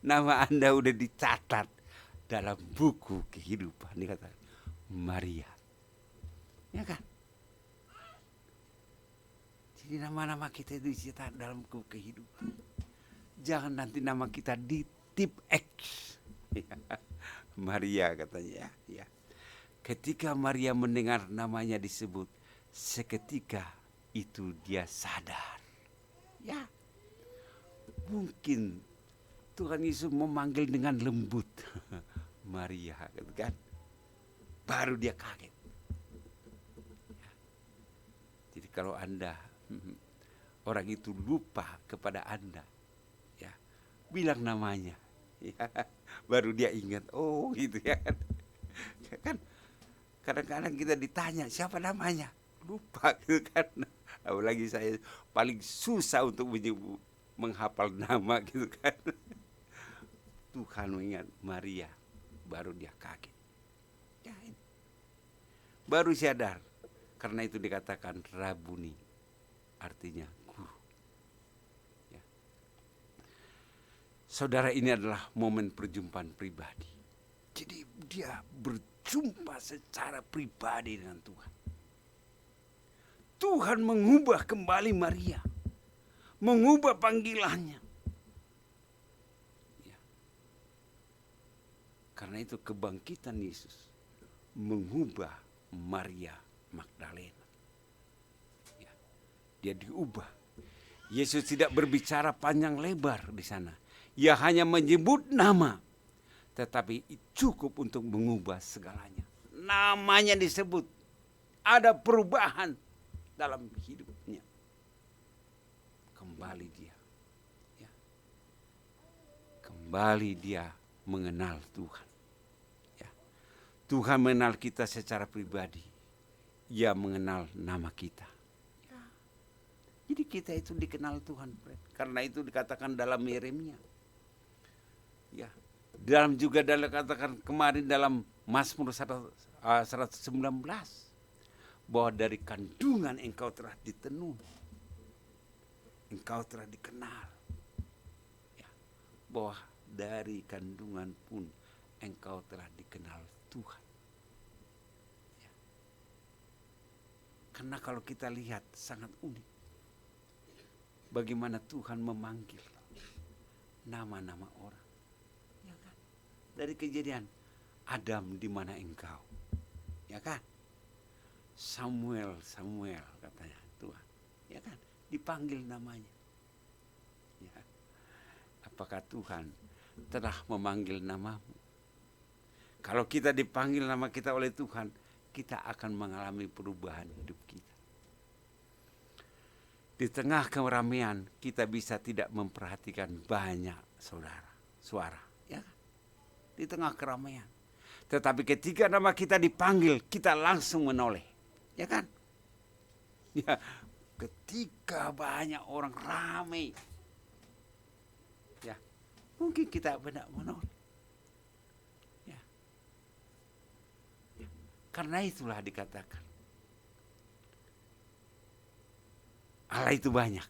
S2: Nama Anda udah dicatat dalam buku kehidupan, dikatakan Maria, ya kan? Jadi nama-nama kita itu dicatat dalam buku kehidupan. Jangan nanti nama kita di tip X. Maria katanya ya. Ketika Maria mendengar namanya disebut, seketika itu dia sadar. Ya. Mungkin Tuhan Yesus memanggil dengan lembut. Maria kan. Baru dia kaget. Ya. Jadi kalau Anda orang itu lupa kepada Anda, bilang namanya, ya, baru dia ingat. Oh gitu ya kan. Kan kadang-kadang kita ditanya siapa namanya, lupa gitu kan. Apalagi saya paling susah untuk menghafal nama gitu kan. Tuhan mengingat Maria, baru dia kaget. Ya, baru sadar. Karena itu dikatakan Rabuni, artinya saudara. Ini adalah momen perjumpaan pribadi. Jadi dia berjumpa secara pribadi dengan Tuhan. Tuhan mengubah kembali Maria. Mengubah panggilannya. Ya. Karena itu kebangkitan Yesus mengubah Maria Magdalena. Ya. Dia diubah. Yesus tidak berbicara panjang lebar di sana. Ia hanya menyebut nama, tetapi cukup untuk mengubah segalanya. Namanya disebut, ada perubahan dalam hidupnya. Kembali dia, ya. Kembali dia mengenal Tuhan. Ya. Tuhan mengenal kita secara pribadi. Ia mengenal nama kita. Ya. Jadi kita itu dikenal Tuhan, karena itu dikatakan dalam Yeremia. Ya, juga katakan kemarin dalam Mazmur 119 bahwa dari kandungan engkau telah ditenun, engkau telah dikenal. Ya, bahwa dari kandungan pun engkau telah dikenal Tuhan. Ya. Karena kalau kita lihat sangat unik, bagaimana Tuhan memanggil nama-nama orang. Dari Kejadian, Adam, di mana engkau? Ya kan? Samuel katanya Tuhan. Ya kan? Dipanggil namanya. Ya. Apakah Tuhan telah memanggil namamu? Kalau kita dipanggil nama kita oleh Tuhan, kita akan mengalami perubahan hidup kita. Di tengah keramaian, kita bisa tidak memperhatikan banyak suara. Ya kan? Di tengah keramaian. Tetapi ketika nama kita dipanggil, kita langsung menoleh. Ya kan? Ya, ketika banyak orang ramai, ya, mungkin kita benar menoleh. Ya. Ya. Karena itulah dikatakan Allah itu banyak.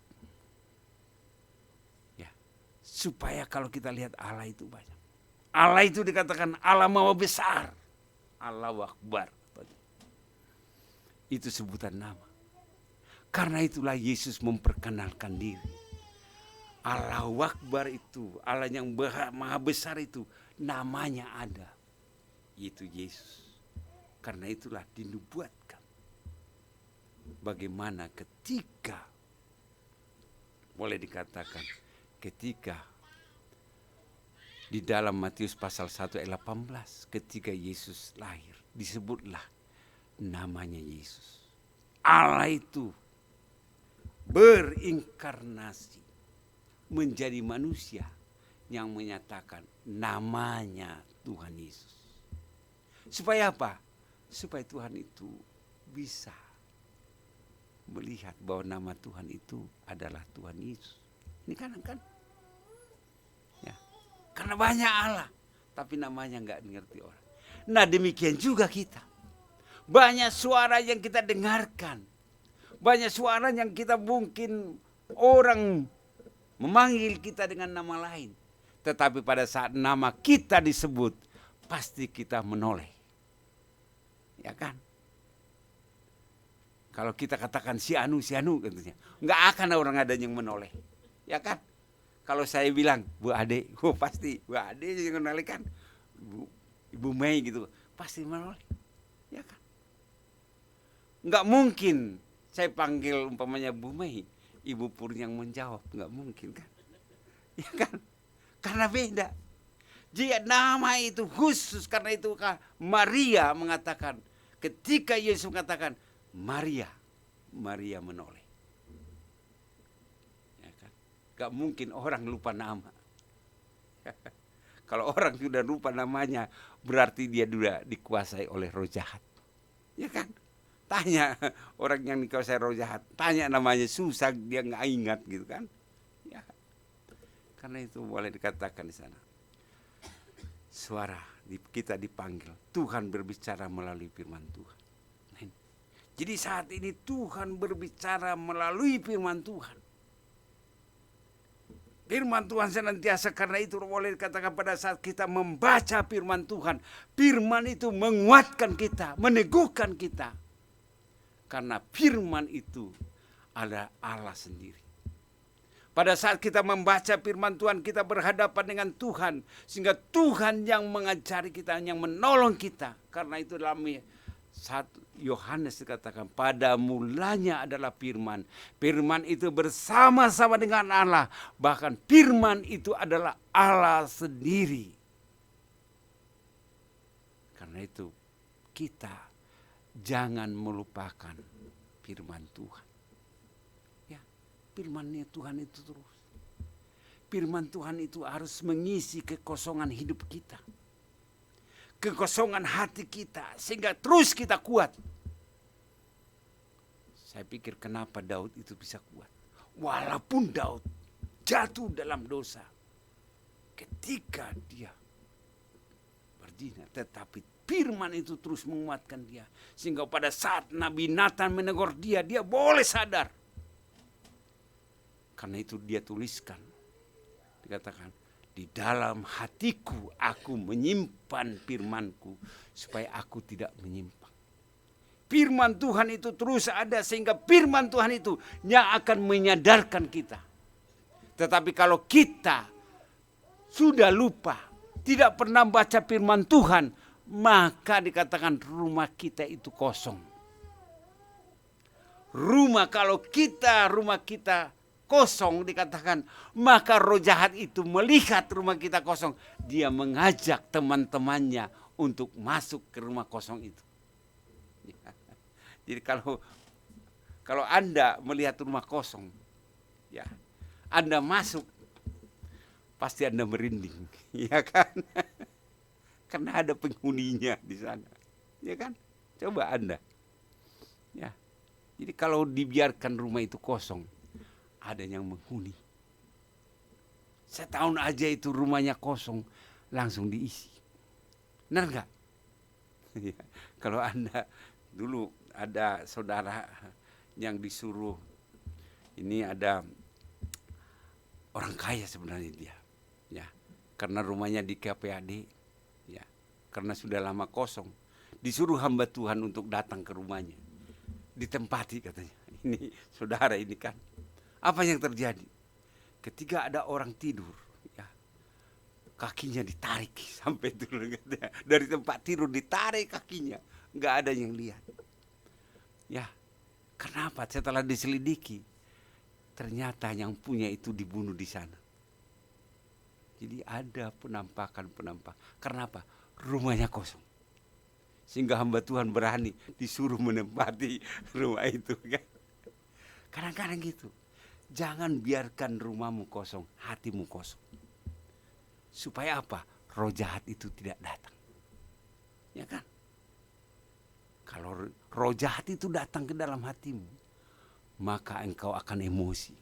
S2: Ya. Supaya kalau kita lihat Allah itu banyak. Allah itu dikatakan Allah Maha Besar. Allahu Akbar. Itu sebutan nama. Karena itulah Yesus memperkenalkan diri. Allahu Akbar itu, Allah yang Maha Besar itu, namanya ada. Yaitu Yesus. Karena itulah dinubuatkan. Bagaimana ketika, boleh dikatakan, ketika di dalam Matius pasal 1 ayat 18, ketika Yesus lahir, disebutlah namanya Yesus. Allah itu berinkarnasi menjadi manusia yang menyatakan namanya Tuhan Yesus. Supaya apa? Supaya Tuhan itu bisa melihat bahwa nama Tuhan itu adalah Tuhan Yesus. Ini kan? Ya. Karena banyak Allah, tapi namanya nggak mengerti orang. Nah demikian juga kita. Banyak suara yang kita dengarkan. Banyak suara yang kita mungkin orang memanggil kita dengan nama lain. Tetapi pada saat nama kita disebut, pasti kita menoleh. Ya kan? Kalau kita katakan si Anu, katanya, nggak akan orang ada yang menoleh. Ya kan? Kalau saya bilang Bu Ade, pasti Bu Ade yang menoleh kan. Ibu Mei gitu, pasti menoleh. Ya kan? Nggak mungkin saya panggil umpamanya Bu Mei, Ibu Pur yang menjawab, nggak mungkin kan? Ya kan? Karena beda. Jika nama itu khusus, karena itu Maria mengatakan, ketika Yesus mengatakan Maria menoleh. Ya kan? Gak mungkin orang lupa nama. Kalau orang sudah lupa namanya, berarti dia sudah dikuasai oleh roh jahat. Ya kan? Tanya orang yang dikuasai roh jahat, tanya namanya susah, dia nggak ingat gitu kan? Ya. Karena itu boleh dikatakan di sana. Suara kita dipanggil, Tuhan berbicara melalui firman Tuhan. Jadi saat ini Tuhan berbicara melalui firman Tuhan. Firman Tuhan senantiasa, karena itu boleh dikatakan pada saat kita membaca firman Tuhan, firman itu menguatkan kita, meneguhkan kita. Karena firman itu adalah Allah sendiri. Pada saat kita membaca firman Tuhan, kita berhadapan dengan Tuhan. Sehingga Tuhan yang mengajari kita, yang menolong kita. Karena itu dalam Yohanes dikatakan pada mulanya adalah firman. Firman itu bersama-sama dengan Allah. Bahkan firman itu adalah Allah sendiri. Karena itu kita jangan melupakan firman Tuhan. Ya, firman-Nya Tuhan itu terus. Firman Tuhan itu harus mengisi kekosongan hidup kita. Kekosongan hati kita, sehingga terus kita kuat. Saya pikir kenapa Daud itu bisa kuat. Walaupun Daud jatuh dalam dosa. Ketika dia berzina, tetapi firman itu terus menguatkan dia. Sehingga pada saat Nabi Nathan menegur dia, dia boleh sadar. Karena itu dia tuliskan. Dikatakan, di dalam hatiku aku menyimpan firman-Ku supaya aku tidak menyimpang. Firman Tuhan itu terus ada sehingga firman Tuhan itu yang akan menyadarkan kita. Tetapi kalau kita sudah lupa, tidak pernah baca firman Tuhan, maka dikatakan rumah kita itu kosong. Rumah kita kosong dikatakan, maka roh jahat itu melihat rumah kita kosong, dia mengajak teman-temannya untuk masuk ke rumah kosong itu. Jadi kalau Anda melihat rumah kosong, ya Anda masuk, pasti Anda merinding, ya kan? Karena ada penghuninya di sana, ya kan? Coba Anda, ya. Jadi kalau dibiarkan rumah itu kosong, ada yang menghuni. Setahun aja itu rumahnya kosong, langsung diisi. Benar nggak? Kalau Anda dulu ada saudara yang disuruh, ini ada orang kaya sebenarnya dia, ya, karena rumahnya di KPAD, ya, karena sudah lama kosong, disuruh hamba Tuhan untuk datang ke rumahnya, ditempati katanya. Ini saudara ini kan. Apa yang terjadi? Ketika ada orang tidur, ya, kakinya ditarik sampai turun, dari tempat tidur ditarik kakinya, nggak ada yang lihat. Ya, kenapa? Setelah diselidiki, ternyata yang punya itu dibunuh di sana. Jadi ada penampakan. Kenapa? Rumahnya kosong. Sehingga hamba Tuhan berani disuruh menempati rumah itu, kan? Kadang-kadang gitu. Jangan biarkan rumahmu kosong, hatimu kosong. Supaya apa? Roh jahat itu tidak datang. Ya kan? Kalau roh jahat itu datang ke dalam hatimu, maka engkau akan emosi.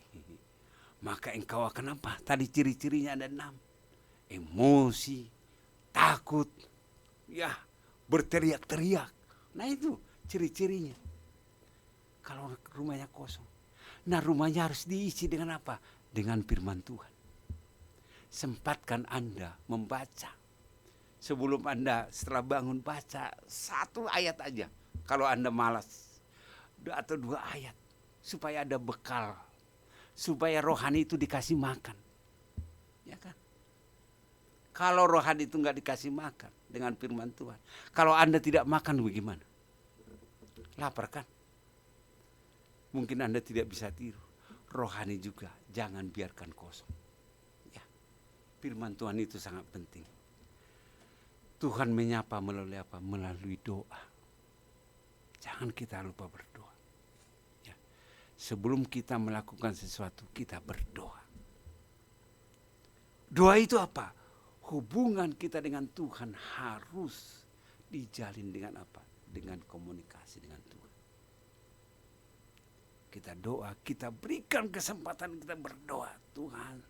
S2: Maka engkau akan apa? Tadi ciri-cirinya ada 6. Emosi, takut, ya, berteriak-teriak. Nah itu ciri-cirinya. Kalau rumahnya kosong. Nah rumahnya harus diisi dengan apa? Dengan firman Tuhan. Sempatkan Anda membaca. Sebelum Anda setelah bangun baca 1 ayat aja. Kalau Anda malas. Atau 2 ayat. Supaya ada bekal. Supaya rohani itu dikasih makan. Ya kan? Kalau rohani itu nggak dikasih makan dengan firman Tuhan. Kalau Anda tidak makan bagaimana? Lapar kan? Mungkin Anda tidak bisa tidur. Rohani juga jangan biarkan kosong. Ya. Firman Tuhan itu sangat penting. Tuhan menyapa melalui apa? Melalui doa. Jangan kita lupa berdoa. Ya. Sebelum kita melakukan sesuatu, kita berdoa. Doa itu apa? Hubungan kita dengan Tuhan harus dijalin dengan apa? Dengan komunikasi dengan Tuhan. Kita doa, kita berikan kesempatan kita berdoa. Tuhan,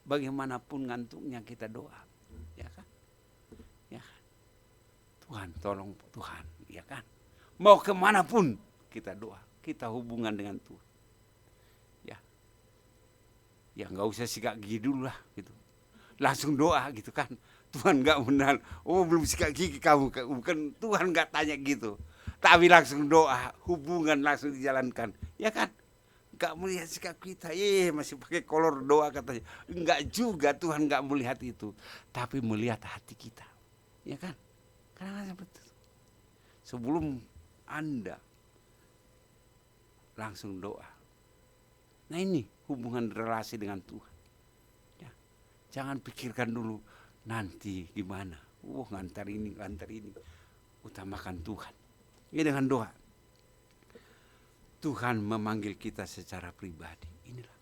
S2: bagaimanapun ngantuknya kita doa. Ya kan? Ya kan? Tuhan, tolong Tuhan. Ya kan? Mau kemanapun kita doa. Kita hubungan dengan Tuhan. Ya. Ya nggak usah sikat gigi dulu lah. Gitu. Langsung doa gitu kan. Tuhan nggak mengenal. Oh belum sikat gigi kamu. Bukan Tuhan nggak tanya gitu. Tapi langsung doa, hubungan langsung dijalankan. Ya kan? Enggak melihat sikap kita. Masih pakai kolor doa katanya. Enggak juga, Tuhan enggak melihat itu. Tapi melihat hati kita. Ya kan? Karena seperti itu. Sebelum Anda langsung doa. Nah ini hubungan relasi dengan Tuhan. Ya. Jangan pikirkan dulu nanti gimana. Ngantar ini. Utamakan Tuhan. Ini dengan doa. Tuhan memanggil kita secara pribadi. Inilah.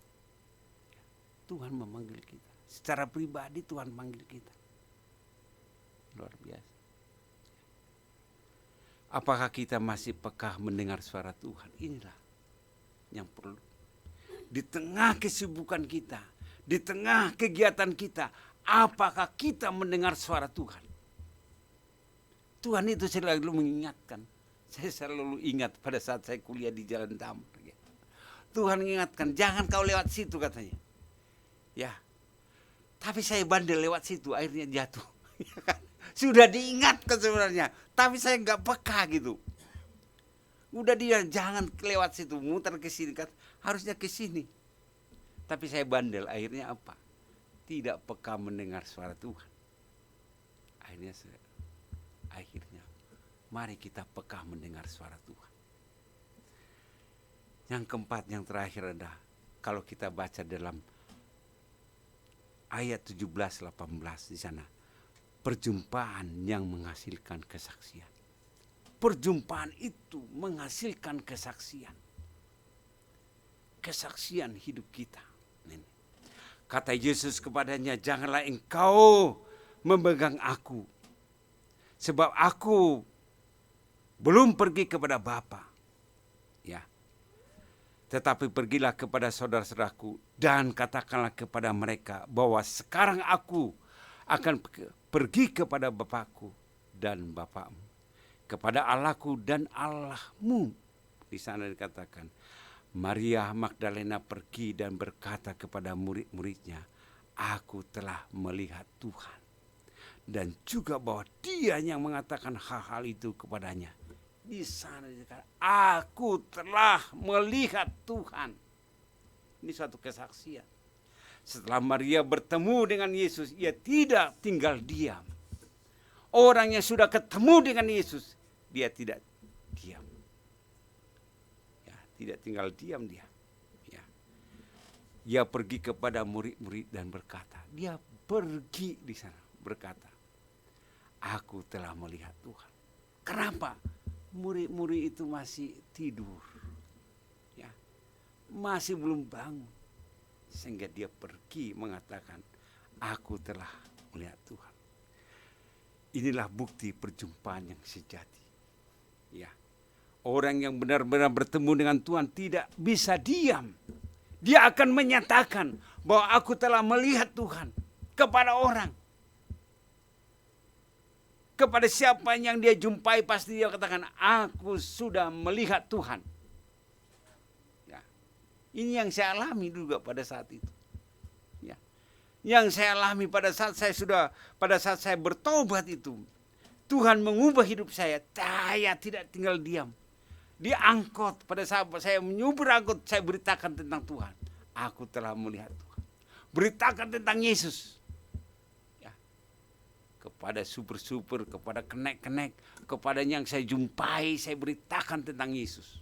S2: Tuhan memanggil kita. Secara pribadi Tuhan manggil kita. Luar biasa. Apakah kita masih peka mendengar suara Tuhan? Inilah yang perlu. Di tengah kesibukan kita, di tengah kegiatan kita, apakah kita mendengar suara Tuhan? Tuhan itu selalu mengingatkan. Saya selalu ingat pada saat saya kuliah di Jalan Damar. Tuhan mengingatkan, jangan kau lewat situ katanya. Ya, tapi saya bandel lewat situ, akhirnya jatuh. Sudah diingatkan sebenarnya, tapi saya nggak peka gitu. Udah dia jangan lewat situ, muter ke sini kan, harusnya ke sini. Tapi saya bandel, akhirnya apa? Tidak peka mendengar suara Tuhan. Akhirnya mari kita peka mendengar suara Tuhan. Yang keempat, yang terakhir adalah kalau kita baca dalam ayat 17-18 di sana. Perjumpaan yang menghasilkan kesaksian. Perjumpaan itu menghasilkan kesaksian. Kesaksian hidup kita. Kata Yesus kepadanya, janganlah engkau memegang aku. Sebab aku belum pergi kepada Bapa. Ya. Tetapi pergilah kepada saudara-saudaraku dan katakanlah kepada mereka bahwa sekarang aku akan pergi kepada Bapakku dan Bapakmu, kepada Allahku dan Allahmu. Di sana dikatakan, Maria Magdalena pergi dan berkata kepada murid-muridnya, aku telah melihat Tuhan. Dan juga bahwa dia yang mengatakan hal-hal itu kepadanya. Di sana dikatakan, aku telah melihat Tuhan. Ini suatu kesaksian. Setelah Maria bertemu dengan Yesus, ia tidak tinggal diam. Orang yang sudah ketemu dengan Yesus, dia tidak diam. Ya, tidak tinggal diam dia. Ya. Ia pergi kepada murid-murid dan berkata, dia pergi di sana berkata, aku telah melihat Tuhan. Kenapa? Murid-murid itu masih tidur. Ya. Masih belum bangun. Sehingga dia pergi mengatakan, aku telah melihat Tuhan. Inilah bukti perjumpaan yang sejati. Ya. Orang yang benar-benar bertemu dengan Tuhan tidak bisa diam. Dia akan menyatakan bahwa aku telah melihat Tuhan kepada orang. Kepada siapa yang dia jumpai pasti dia katakan, aku sudah melihat Tuhan. Ini yang saya alami juga pada saat itu. Ya. Yang saya alami pada saat saya bertobat itu. Tuhan mengubah hidup saya. Saya tidak tinggal diam. Di angkot, pada saat saya menyuber angkot, saya beritakan tentang Tuhan. Aku telah melihat Tuhan. Beritakan tentang Yesus. Ya. Kepada super-super, kepada kenek-kenek, kepada yang saya jumpai, saya beritakan tentang Yesus.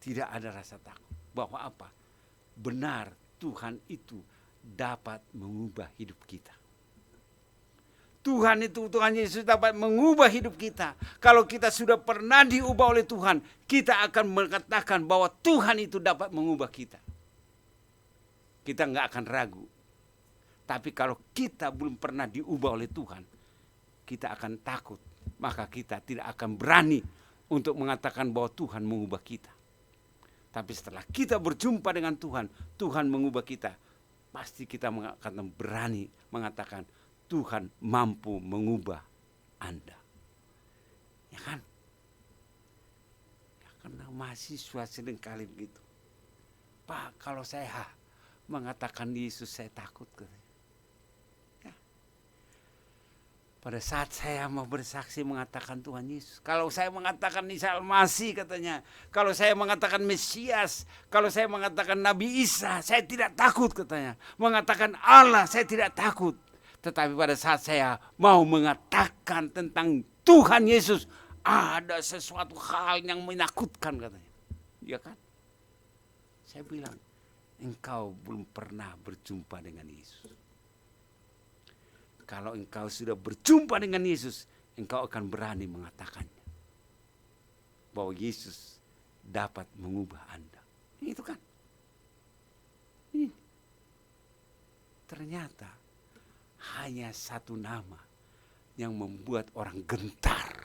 S2: Tidak ada rasa takut. Bahwa apa? Benar Tuhan itu dapat mengubah hidup kita. Tuhan Yesus dapat mengubah hidup kita. Kalau kita sudah pernah diubah oleh Tuhan, kita akan mengatakan bahwa Tuhan itu dapat mengubah kita. Kita nggak akan ragu. Tapi kalau kita belum pernah diubah oleh Tuhan, kita akan takut. Maka kita tidak akan berani untuk mengatakan bahwa Tuhan mengubah kita. Tapi setelah kita berjumpa dengan Tuhan, Tuhan mengubah kita. Pasti kita akan berani mengatakan, Tuhan mampu mengubah Anda. Ya kan? Ya, karena mahasiswa seringkali begitu. Pak, kalau saya mengatakan Yesus, saya takut. Ya. Pada saat saya mau bersaksi mengatakan Tuhan Yesus. Kalau saya mengatakan Isa Al-Masih katanya. Kalau saya mengatakan Mesias. Kalau saya mengatakan Nabi Isa. Saya tidak takut katanya. Mengatakan Allah saya tidak takut. Tetapi pada saat saya mau mengatakan tentang Tuhan Yesus, ada sesuatu hal yang menakutkan katanya. Ya kan? Saya bilang, engkau belum pernah berjumpa dengan Yesus. Kalau engkau sudah berjumpa dengan Yesus, engkau akan berani mengatakannya. Bahwa Yesus dapat mengubah Anda. Itu kan. Ternyata hanya satu nama yang membuat orang gentar.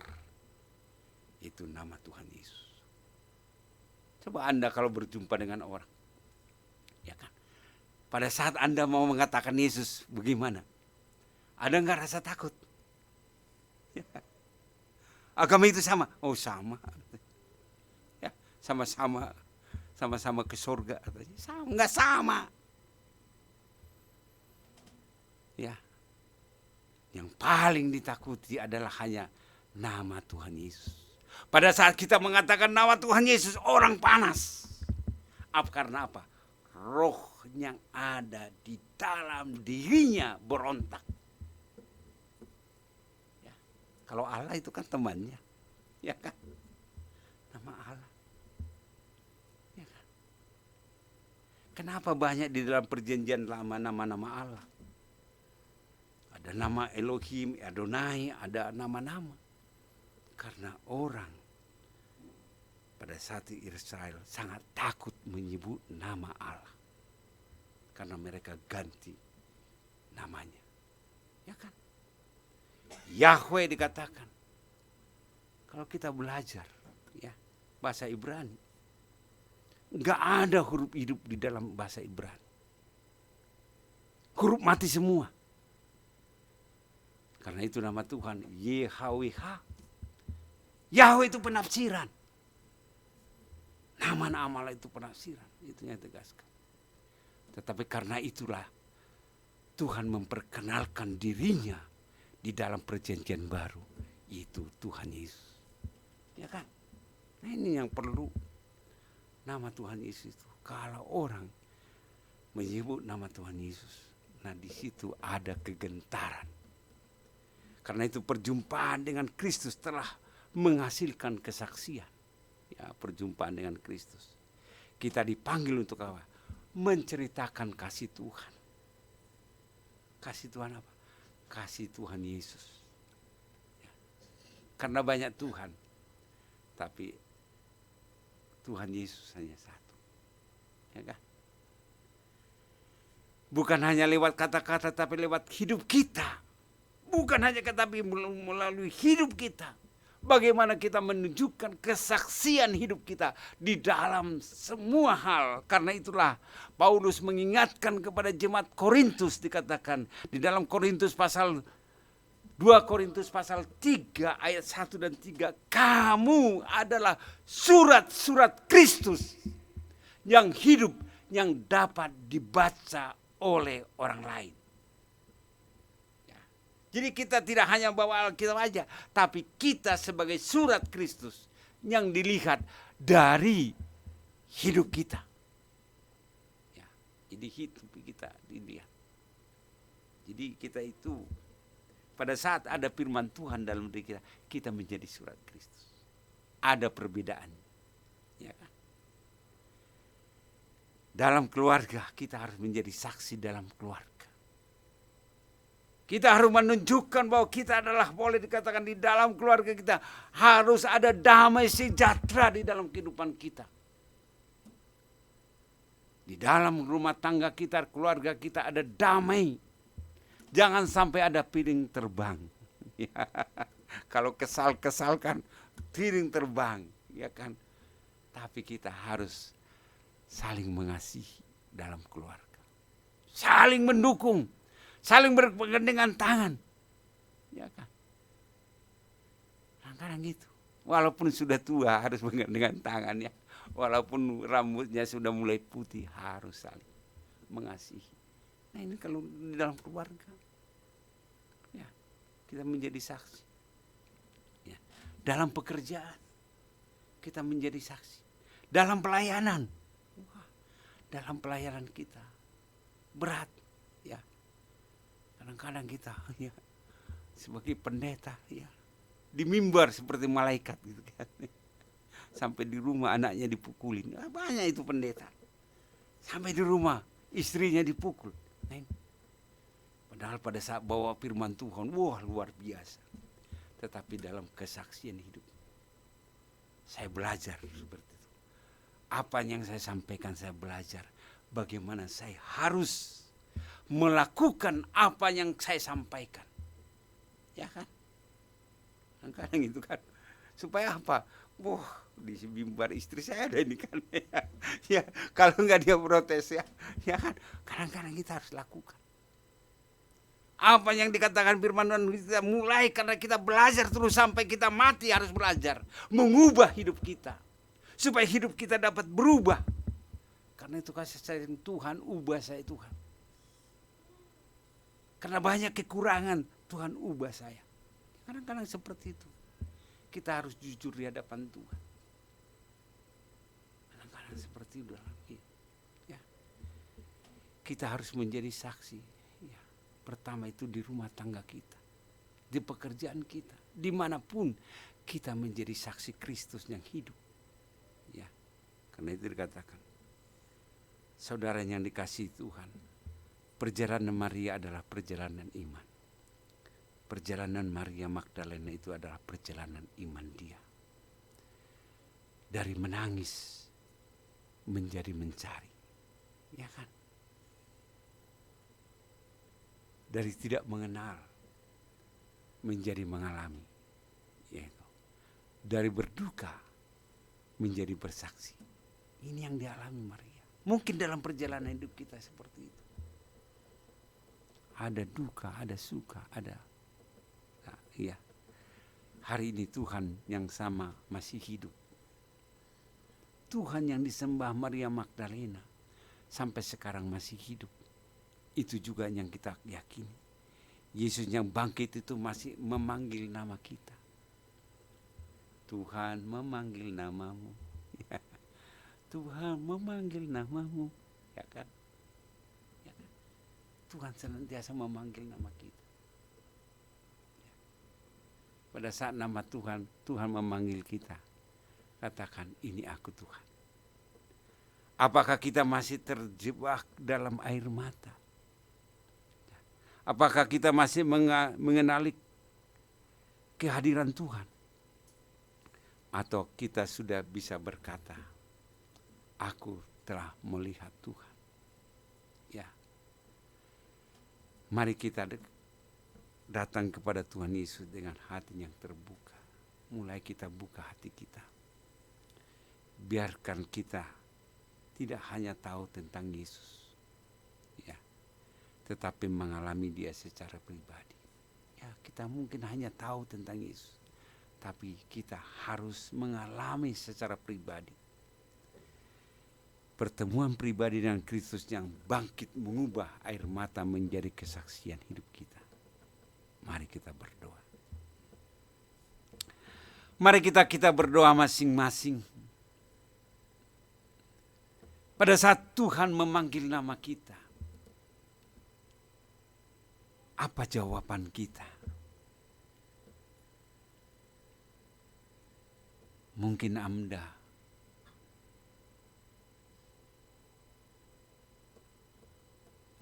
S2: Itu nama Tuhan Yesus. Coba Anda kalau berjumpa dengan orang. Ya kan? Pada saat Anda mau mengatakan Yesus, bagaimana? Ada nggak rasa takut? Ya. Agama itu sama? Oh sama. Ya, sama-sama ke surga. Sama, nggak sama. Ya, yang paling ditakuti adalah hanya nama Tuhan Yesus. Pada saat kita mengatakan nama Tuhan Yesus, orang panas. Karena apa? Roh yang ada di dalam dirinya berontak. Kalau Allah itu kan temannya, ya kan? Nama Allah, ya kan? Kenapa banyak di dalam perjanjian lama nama-nama Allah? Ada nama Elohim, Adonai, ada nama-nama. Karena orang pada saat Israel sangat takut menyebut nama Allah, karena mereka ganti namanya, ya kan? Yahweh dikatakan. Kalau kita belajar ya bahasa Ibrani, nggak ada huruf hidup di dalam bahasa Ibrani. Huruf mati semua. Karena itu nama Tuhan YHWH. Yahweh itu penafsiran. Nama-nama Allah itu penafsiran. Itu yang tegaskan. Tetapi karena itulah Tuhan memperkenalkan dirinya di dalam perjanjian baru, itu Tuhan Yesus. Ya kan? Nah ini yang perlu. Nama Tuhan Yesus itu. Kalau orang menyebut nama Tuhan Yesus, nah di situ ada kegentaran. Karena itu perjumpaan dengan Kristus telah menghasilkan kesaksian. Ya, perjumpaan dengan Kristus. Kita dipanggil untuk apa? Menceritakan kasih Tuhan. Kasih Tuhan apa? Kasih Tuhan Yesus. Ya. Karena banyak Tuhan, tapi Tuhan Yesus hanya satu. Ya kan? Bukan hanya lewat kata-kata, tapi lewat hidup kita. Bukan hanya tapi melalui hidup kita. Bagaimana kita menunjukkan kesaksian hidup kita di dalam semua hal. Karena itulah Paulus mengingatkan kepada jemaat Korintus, dikatakan di dalam Korintus pasal 2 Korintus pasal 3 ayat 1 dan 3. Kamu adalah surat-surat Kristus yang hidup, yang dapat dibaca oleh orang lain. Jadi kita tidak hanya bawa Alkitab aja, tapi kita sebagai surat Kristus yang dilihat dari hidup kita. Ya, jadi hidup kita dilihat. Jadi kita itu pada saat ada firman Tuhan dalam diri kita, kita menjadi surat Kristus. Ada perbedaan. Ya kan? Dalam keluarga kita harus menjadi saksi dalam keluarga. Kita harus menunjukkan bahwa kita adalah, boleh dikatakan di dalam keluarga kita harus ada damai sejahtera di dalam kehidupan kita. Di dalam rumah tangga kita, keluarga kita ada damai. Jangan sampai ada piring terbang. Kalau kesal-kesal kan piring terbang, ya kan? Tapi kita harus saling mengasihi dalam keluarga. Saling mendukung. Saling bergandengan tangan. Ya kan? Kadang-kadang gitu. Walaupun sudah tua harus bergandengan tangan ya. Walaupun rambutnya sudah mulai putih harus saling mengasihi. Nah ini kalau di dalam keluarga. Ya, kita menjadi saksi. Ya. Dalam pekerjaan kita menjadi saksi. Dalam pelayanan. Dalam pelayanan kita berat. Kadang-kadang kita ya, sebagai pendeta ya, di mimbar seperti malaikat gitu kan. Sampai di rumah anaknya dipukulin. Banyak itu pendeta. Sampai di rumah istrinya dipukul. Padahal pada saat bawa firman Tuhan, wah luar biasa. Tetapi dalam kesaksian hidup, saya belajar seperti itu. Apa yang saya sampaikan, saya belajar bagaimana saya harus melakukan apa yang saya sampaikan. Ya kan? Kadang itu kan. Supaya apa? Wah, di mimbar istri saya ada ini kan. Ya, kalau nggak dia protes ya kan. Kadang-kadang kita harus lakukan. Apa yang dikatakan firman Tuhan, kita mulai karena kita belajar terus sampai kita mati harus belajar. Mengubah hidup kita. Supaya hidup kita dapat berubah. Karena itu kasih sayang Tuhan, ubah saya Tuhan. Karena banyak kekurangan, Tuhan ubah saya. Kadang-kadang seperti itu. Kita harus jujur di hadapan Tuhan. Kadang-kadang seperti itu. Ya. Kita harus menjadi saksi. Ya. Pertama itu di rumah tangga kita. Di pekerjaan kita. Dimanapun kita menjadi saksi Kristus yang hidup. Ya. Karena itu dikatakan. Saudara yang dikasihi Tuhan. Perjalanan Maria adalah perjalanan iman. Perjalanan Maria Magdalena itu adalah perjalanan iman dia. Dari menangis menjadi mencari. Ya kan? Dari tidak mengenal menjadi mengalami. Yaitu. Dari berduka menjadi bersaksi. Ini yang dialami Maria. Mungkin dalam perjalanan hidup kita seperti itu. Ada duka, ada suka, ada. Iya, hari ini Tuhan yang sama masih hidup. Tuhan yang disembah Maria Magdalena sampai sekarang masih hidup. Itu juga yang kita yakini. Yesus yang bangkit itu masih memanggil nama kita. Tuhan memanggil namamu. Ya. Tuhan memanggil namamu. Ya kan? Ya kan? Tuhan senantiasa memanggil nama kita. Pada saat nama Tuhan, Tuhan memanggil kita. Katakan, ini aku Tuhan. Apakah kita masih terjebak dalam air mata? Apakah kita masih mengenali kehadiran Tuhan? Atau kita sudah bisa berkata, aku telah melihat Tuhan. Ya. Mari kita datang kepada Tuhan Yesus dengan hati yang terbuka. Mulai kita buka hati kita. Biarkan kita tidak hanya tahu tentang Yesus. Ya. Tetapi mengalami dia secara pribadi. Ya, kita mungkin hanya tahu tentang Yesus. Tapi kita harus mengalami secara pribadi. Pertemuan pribadi dengan Kristus yang bangkit mengubah air mata menjadi kesaksian hidup kita. Mari kita berdoa. Mari kita berdoa masing-masing. Pada saat Tuhan memanggil nama kita, apa jawaban kita? Mungkin Anda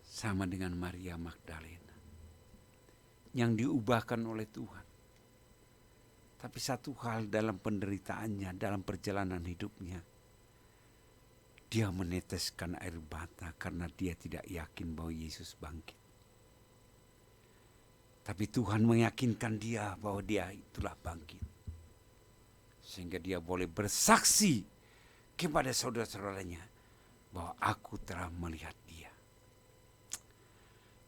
S2: sama dengan Maria Magdalena yang diubahkan oleh Tuhan. Tapi satu hal dalam penderitaannya, dalam perjalanan hidupnya, dia meneteskan air mata karena dia tidak yakin bahwa Yesus bangkit. Tapi Tuhan meyakinkan dia bahwa dia itulah bangkit. Sehingga dia boleh bersaksi kepada saudara-saudaranya bahwa aku telah melihat dia.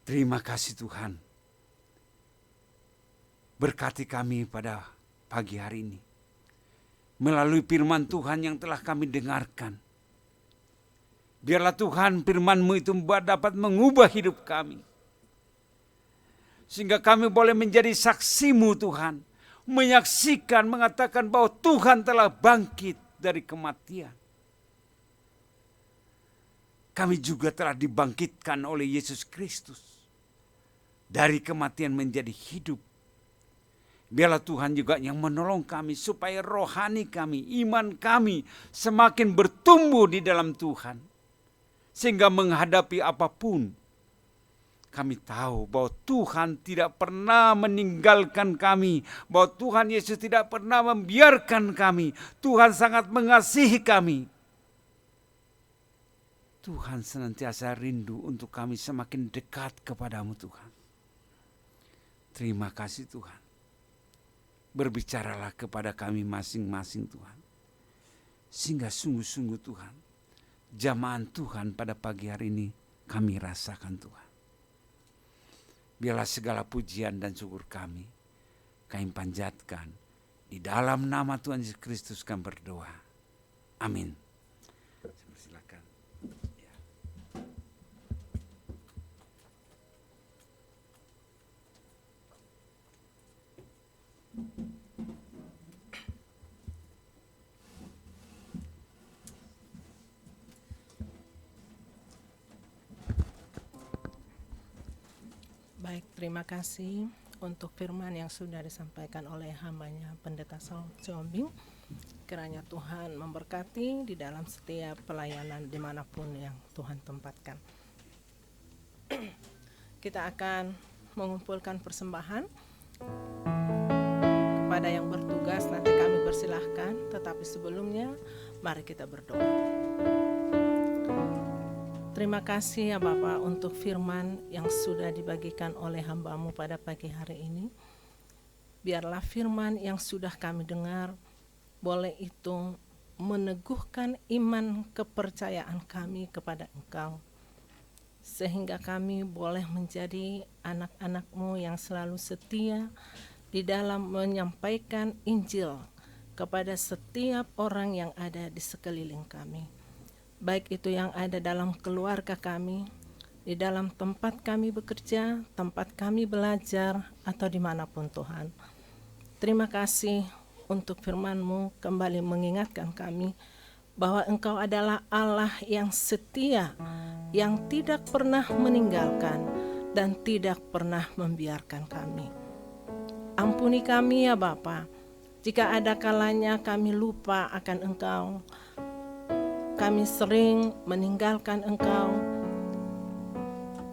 S2: Terima kasih Tuhan. Berkati kami pada pagi hari ini. Melalui firman Tuhan yang telah kami dengarkan. Biarlah Tuhan firman-Mu itu dapat mengubah hidup kami. Sehingga kami boleh menjadi saksi-Mu Tuhan. Menyaksikan, mengatakan bahwa Tuhan telah bangkit dari kematian. Kami juga telah dibangkitkan oleh Yesus Kristus. Dari kematian menjadi hidup. Biarlah Tuhan juga yang menolong kami supaya rohani kami, iman kami semakin bertumbuh di dalam Tuhan. Sehingga menghadapi apapun, kami tahu bahwa Tuhan tidak pernah meninggalkan kami, bahwa Tuhan Yesus tidak pernah membiarkan kami. Tuhan sangat mengasihi kami. Tuhan senantiasa rindu untuk kami semakin dekat kepadamu Tuhan. Terima kasih Tuhan. Berbicaralah kepada kami masing-masing Tuhan. Sehingga sungguh-sungguh Tuhan, jamahan Tuhan pada pagi hari ini kami rasakan Tuhan. Biarlah segala pujian dan syukur kami panjatkan. Di dalam nama Tuhan Yesus Kristus kami berdoa. Amin. Silakan. Ya.
S1: Baik, terima kasih untuk firman yang sudah disampaikan oleh hambanya Pendeta Saud Siombing. Kiranya Tuhan memberkati di dalam setiap pelayanan dimanapun yang Tuhan tempatkan. Kita akan mengumpulkan persembahan kepada yang bertugas. Nanti kami persilahkan, tetapi sebelumnya mari kita berdoa. Terima kasih ya Bapak untuk firman yang sudah dibagikan oleh hamba-Mu pada pagi hari ini. Biarlah firman yang sudah kami dengar boleh itu meneguhkan iman kepercayaan kami kepada Engkau. Sehingga kami boleh menjadi anak-anak-Mu yang selalu setia di dalam menyampaikan Injil kepada setiap orang yang ada di sekeliling kami. Baik itu yang ada dalam keluarga kami, di dalam tempat kami bekerja, tempat kami belajar, atau dimanapun Tuhan. Terima kasih untuk firman-Mu kembali mengingatkan kami bahwa Engkau adalah Allah yang setia, yang tidak pernah meninggalkan dan tidak pernah membiarkan kami. Ampuni kami ya Bapa, jika ada kalanya kami lupa akan Engkau, kami sering meninggalkan Engkau.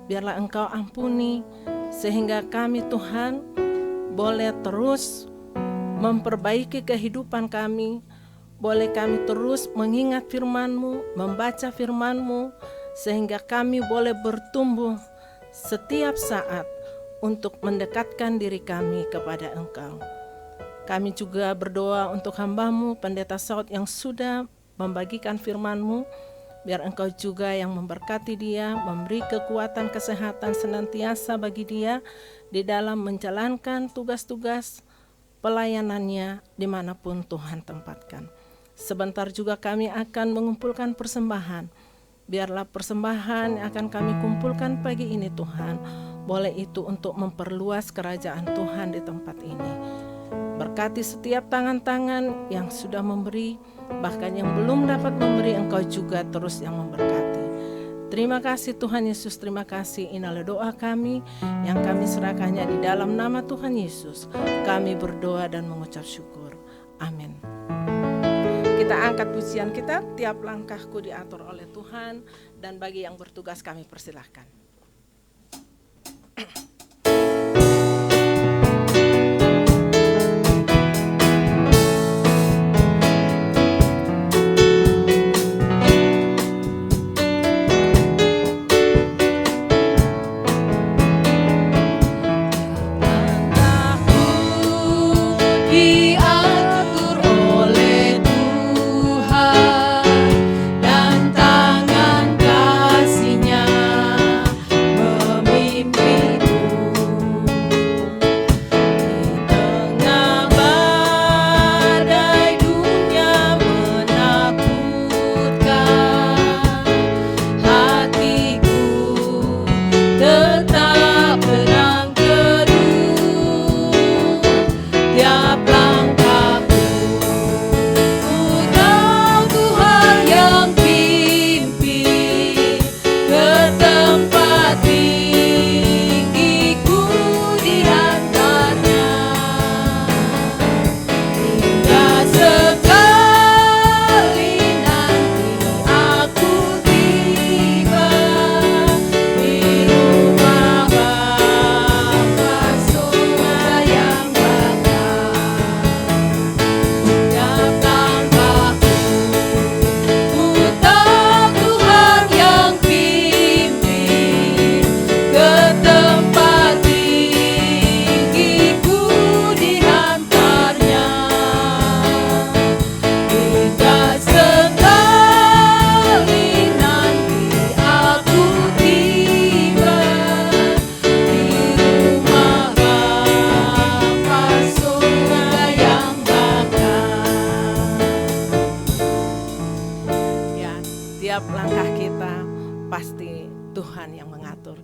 S1: Biarlah Engkau ampuni sehingga kami Tuhan boleh terus memperbaiki kehidupan kami. Boleh kami terus mengingat firman-Mu, membaca firman-Mu, sehingga kami boleh bertumbuh setiap saat untuk mendekatkan diri kami kepada Engkau. Kami juga berdoa untuk hamba-Mu Pendeta Saud yang sudah membagikan firman-Mu, biar Engkau juga yang memberkati dia, memberi kekuatan kesehatan senantiasa bagi dia di dalam menjalankan tugas-tugas pelayanannya dimanapun Tuhan tempatkan. Sebentar juga kami akan mengumpulkan persembahan. Biarlah persembahan yang akan kami kumpulkan pagi ini Tuhan, boleh itu untuk memperluas kerajaan Tuhan di tempat ini. Berkati setiap tangan-tangan yang sudah memberi, bahkan yang belum dapat memberi, Engkau juga terus yang memberkati. Terima kasih Tuhan Yesus, terima kasih. Inilah doa kami yang kami serahkannya di dalam nama Tuhan Yesus. Kami berdoa dan mengucap syukur. Amin. Kita angkat pujian kita, tiap langkahku diatur oleh Tuhan, dan bagi yang bertugas kami persilahkan.
S4: Diatur oleh Tuhan dan tangan kasih-Nya memimpinmu di tengah badai dunia menakutkan. Hatiku tetap tenang teduh, tiap langkah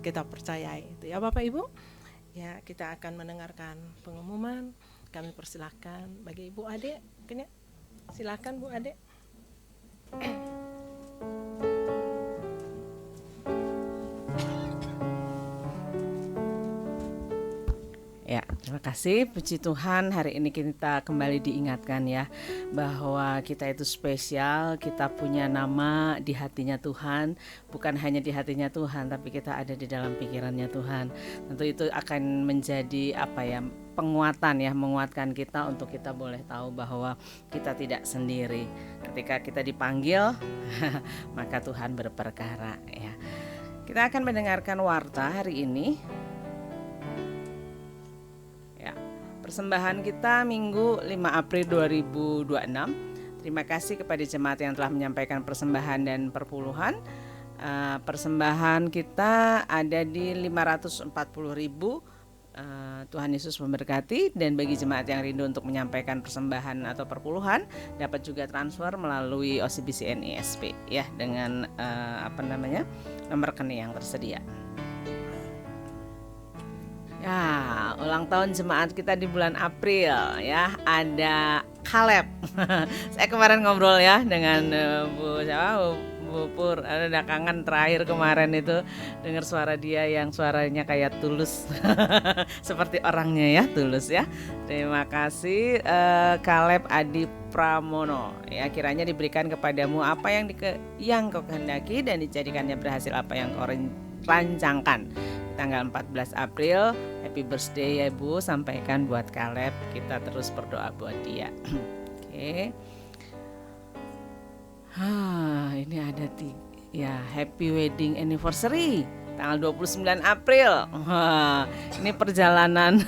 S1: kita percayai. Itu ya Bapak Ibu. Ya, kita akan mendengarkan pengumuman. Kami persilahkan bagi Ibu Ade, silakan Bu Ade.
S5: Ya, terima kasih. Puji Tuhan, hari ini kita kembali diingatkan ya bahwa kita itu spesial, kita punya nama di hatinya Tuhan, bukan hanya di hatinya Tuhan, tapi kita ada di dalam pikirannya Tuhan. Tentu itu akan menjadi penguatan ya, menguatkan kita untuk kita boleh tahu bahwa kita tidak sendiri. Ketika kita dipanggil, maka Tuhan berperkara ya. Kita akan mendengarkan warta hari ini. Persembahan kita Minggu 5 April 2026. Terima kasih kepada jemaat yang telah menyampaikan persembahan dan perpuluhan. Persembahan kita ada di 540.000. Tuhan Yesus memberkati. Dan bagi jemaat yang rindu untuk menyampaikan persembahan atau perpuluhan, dapat juga transfer melalui OCBC NISP ya, dengan nomor rekening yang tersedia. Ya, ulang tahun jemaat kita di bulan April ya, ada Caleb. Saya kemarin ngobrol ya dengan Bu Pur, ada kangen terakhir kemarin itu dengar suara dia yang suaranya kayak tulus. Seperti orangnya ya, tulus ya. Terima kasih Caleb Adi Pramono. Ya, kiranya diberikan kepadamu apa yang kau kehendaki dan dijadikannya berhasil apa yang kau rancangkan. Tanggal 14 April, happy birthday ya Ibu, sampaikan buat Caleb, kita terus berdoa buat dia. Oke. Ini ada happy wedding anniversary tanggal 29 April. Ini perjalanan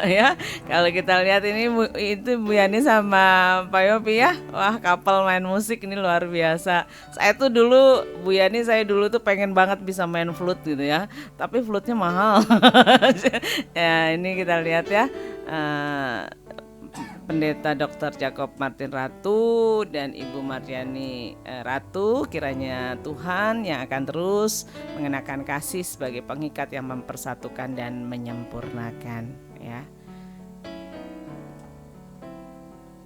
S5: ya. Kalau kita lihat ini itu Bu Yani sama Pak Yopi ya. Wah, couple main musik ini luar biasa. Saya tuh dulu saya dulu tuh pengen banget bisa main flute gitu ya. Tapi flute-nya mahal. Ya, ini kita lihat ya. Pendeta Dr. Jacob Martin Ratu dan Ibu Mariani Ratu, kiranya Tuhan yang akan terus mengenakan kasih sebagai pengikat yang mempersatukan dan menyempurnakan ya.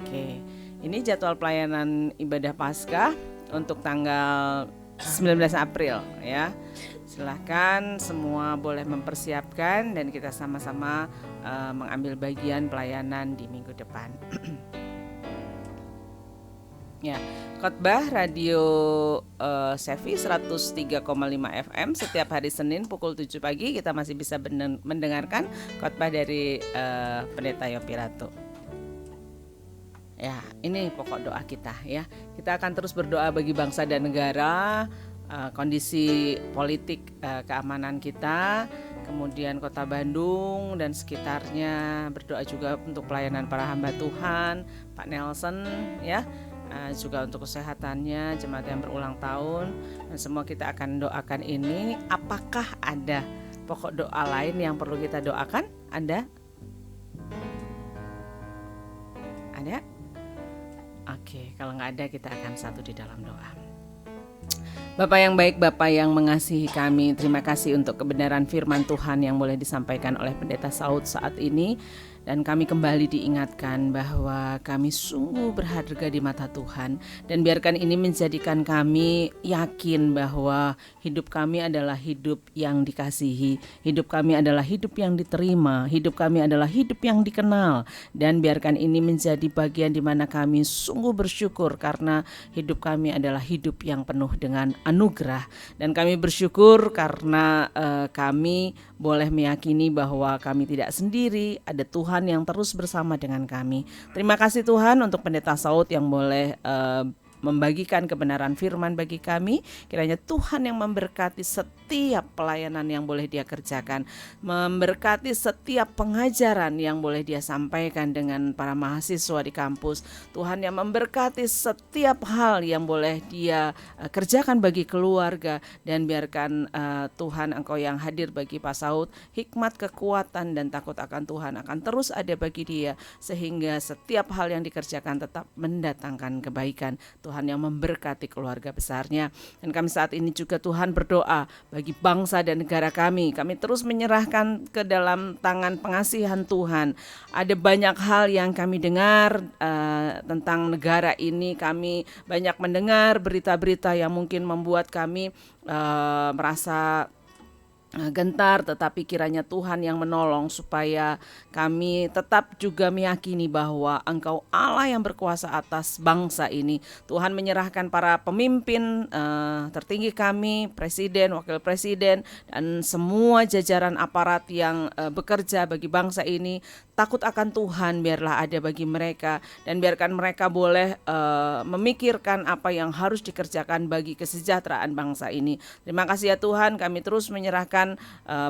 S5: Oke, ini jadwal pelayanan ibadah Paskah untuk tanggal 19 April ya. Silahkan semua boleh mempersiapkan dan kita sama-sama mengambil bagian pelayanan di minggu depan. Ya, khotbah Radio Sevi 103,5 FM setiap hari Senin pukul 7 pagi kita masih bisa mendengarkan khotbah dari Pendeta Yopi Ratu. Ya, ini pokok doa kita ya. Kita akan terus berdoa bagi bangsa dan negara, kondisi politik keamanan kita, kemudian Kota Bandung dan sekitarnya, berdoa juga untuk pelayanan para hamba Tuhan, Pak Nelson ya, juga untuk kesehatannya, jemaat yang berulang tahun, dan semua kita akan doakan ini. Apakah ada pokok doa lain yang perlu kita doakan? Ada? Ada? Oke, kalau nggak ada kita akan satu di dalam doa. Bapak yang baik, Bapak yang mengasihi kami, terima kasih untuk kebenaran firman Tuhan yang boleh disampaikan oleh Pendeta Saud saat ini. Dan kami kembali diingatkan bahwa kami sungguh berharga di mata Tuhan. Dan biarkan ini menjadikan kami yakin bahwa hidup kami adalah hidup yang dikasihi. Hidup kami adalah hidup yang diterima. Hidup kami adalah hidup yang dikenal. Dan biarkan ini menjadi bagian di mana kami sungguh bersyukur karena hidup kami adalah hidup yang penuh dengan anugerah. Dan kami bersyukur karena kami boleh meyakini bahwa kami tidak sendiri, ada Tuhan yang terus bersama dengan kami. Terima kasih Tuhan untuk Pendeta Saud yang boleh membagikan kebenaran firman bagi kami. Kiranya Tuhan yang memberkati setiap pelayanan yang boleh dia kerjakan, memberkati setiap pengajaran yang boleh dia sampaikan dengan para mahasiswa di kampus. Tuhan yang memberkati setiap hal yang boleh dia kerjakan bagi keluarga. Dan biarkan Tuhan Engkau yang hadir bagi Pak Saud, hikmat, kekuatan dan takut akan Tuhan akan terus ada bagi dia, sehingga setiap hal yang dikerjakan tetap mendatangkan kebaikan. Tuhan Tuhan yang memberkati keluarga besarnya. Dan kami saat ini juga Tuhan berdoa bagi bangsa dan negara kami. Kami terus menyerahkan ke dalam tangan pengasihan Tuhan. Ada banyak hal yang kami dengar tentang negara ini. Kami banyak mendengar berita-berita yang mungkin membuat kami merasa gentar, tetapi kiranya Tuhan yang menolong supaya kami tetap juga meyakini bahwa Engkau Allah yang berkuasa atas bangsa ini. Tuhan menyerahkan para pemimpin tertinggi kami, presiden, wakil presiden, dan semua jajaran aparat yang bekerja bagi bangsa ini. Takut akan Tuhan biarlah ada bagi mereka, dan biarkan mereka boleh memikirkan apa yang harus dikerjakan bagi kesejahteraan bangsa ini. Terima kasih ya Tuhan, kami terus menyerahkan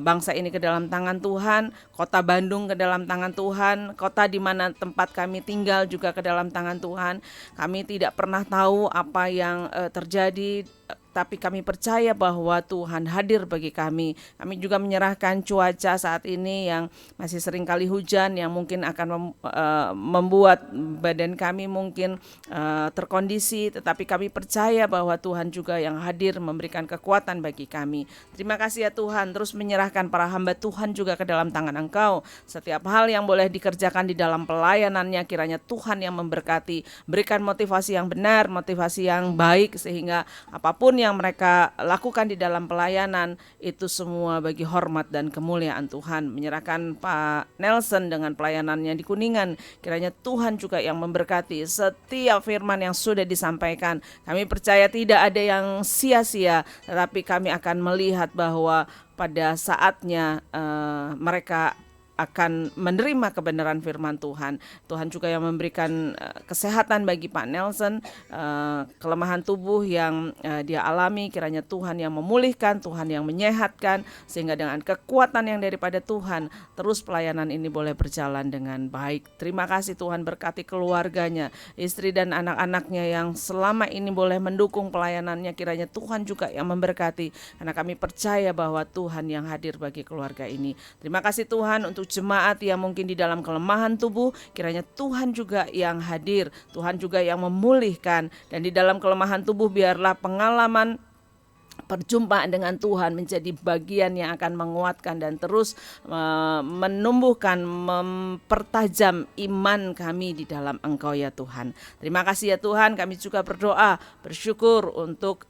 S5: bangsa ini ke dalam tangan Tuhan, kota Bandung ke dalam tangan Tuhan, kota di mana tempat kami tinggal juga ke dalam tangan Tuhan. Kami tidak pernah tahu apa yang terjadi, tapi kami percaya bahwa Tuhan hadir bagi kami. Kami juga menyerahkan cuaca saat ini yang masih sering kali hujan, yang mungkin akan membuat badan kami mungkin terkondisi, tetapi kami percaya bahwa Tuhan juga yang hadir memberikan kekuatan bagi kami. Terima kasih ya Tuhan, terus menyerahkan para hamba Tuhan juga ke dalam tangan Engkau. Setiap hal yang boleh dikerjakan di dalam pelayanannya, kiranya Tuhan yang memberkati, berikan motivasi yang benar, motivasi yang baik, sehingga apapun yang mereka lakukan di dalam pelayanan itu semua bagi hormat dan kemuliaan Tuhan. Menyerahkan Pak Nelson dengan pelayanannya di Kuningan, kiranya Tuhan juga yang memberkati setiap firman yang sudah disampaikan. Kami percaya tidak ada yang sia-sia, tetapi kami akan melihat bahwa pada saatnya mereka akan menerima kebenaran firman Tuhan. Tuhan juga yang memberikan kesehatan bagi Pak Nelson, kelemahan tubuh yang dia alami, kiranya Tuhan yang memulihkan, Tuhan yang menyehatkan, sehingga dengan kekuatan yang daripada Tuhan, terus pelayanan ini boleh berjalan dengan baik. Terima kasih Tuhan, berkati keluarganya, istri dan anak-anaknya yang selama ini boleh mendukung pelayanannya, kiranya Tuhan juga yang memberkati, karena kami percaya bahwa Tuhan yang hadir bagi keluarga ini. Terima kasih Tuhan untuk jemaat yang mungkin di dalam kelemahan tubuh, kiranya Tuhan juga yang hadir, Tuhan juga yang memulihkan, dan di dalam kelemahan tubuh biarlah pengalaman perjumpaan dengan Tuhan menjadi bagian yang akan menguatkan dan terus menumbuhkan, mempertajam iman kami di dalam Engkau ya Tuhan. Terima kasih ya Tuhan, kami juga berdoa, bersyukur untuk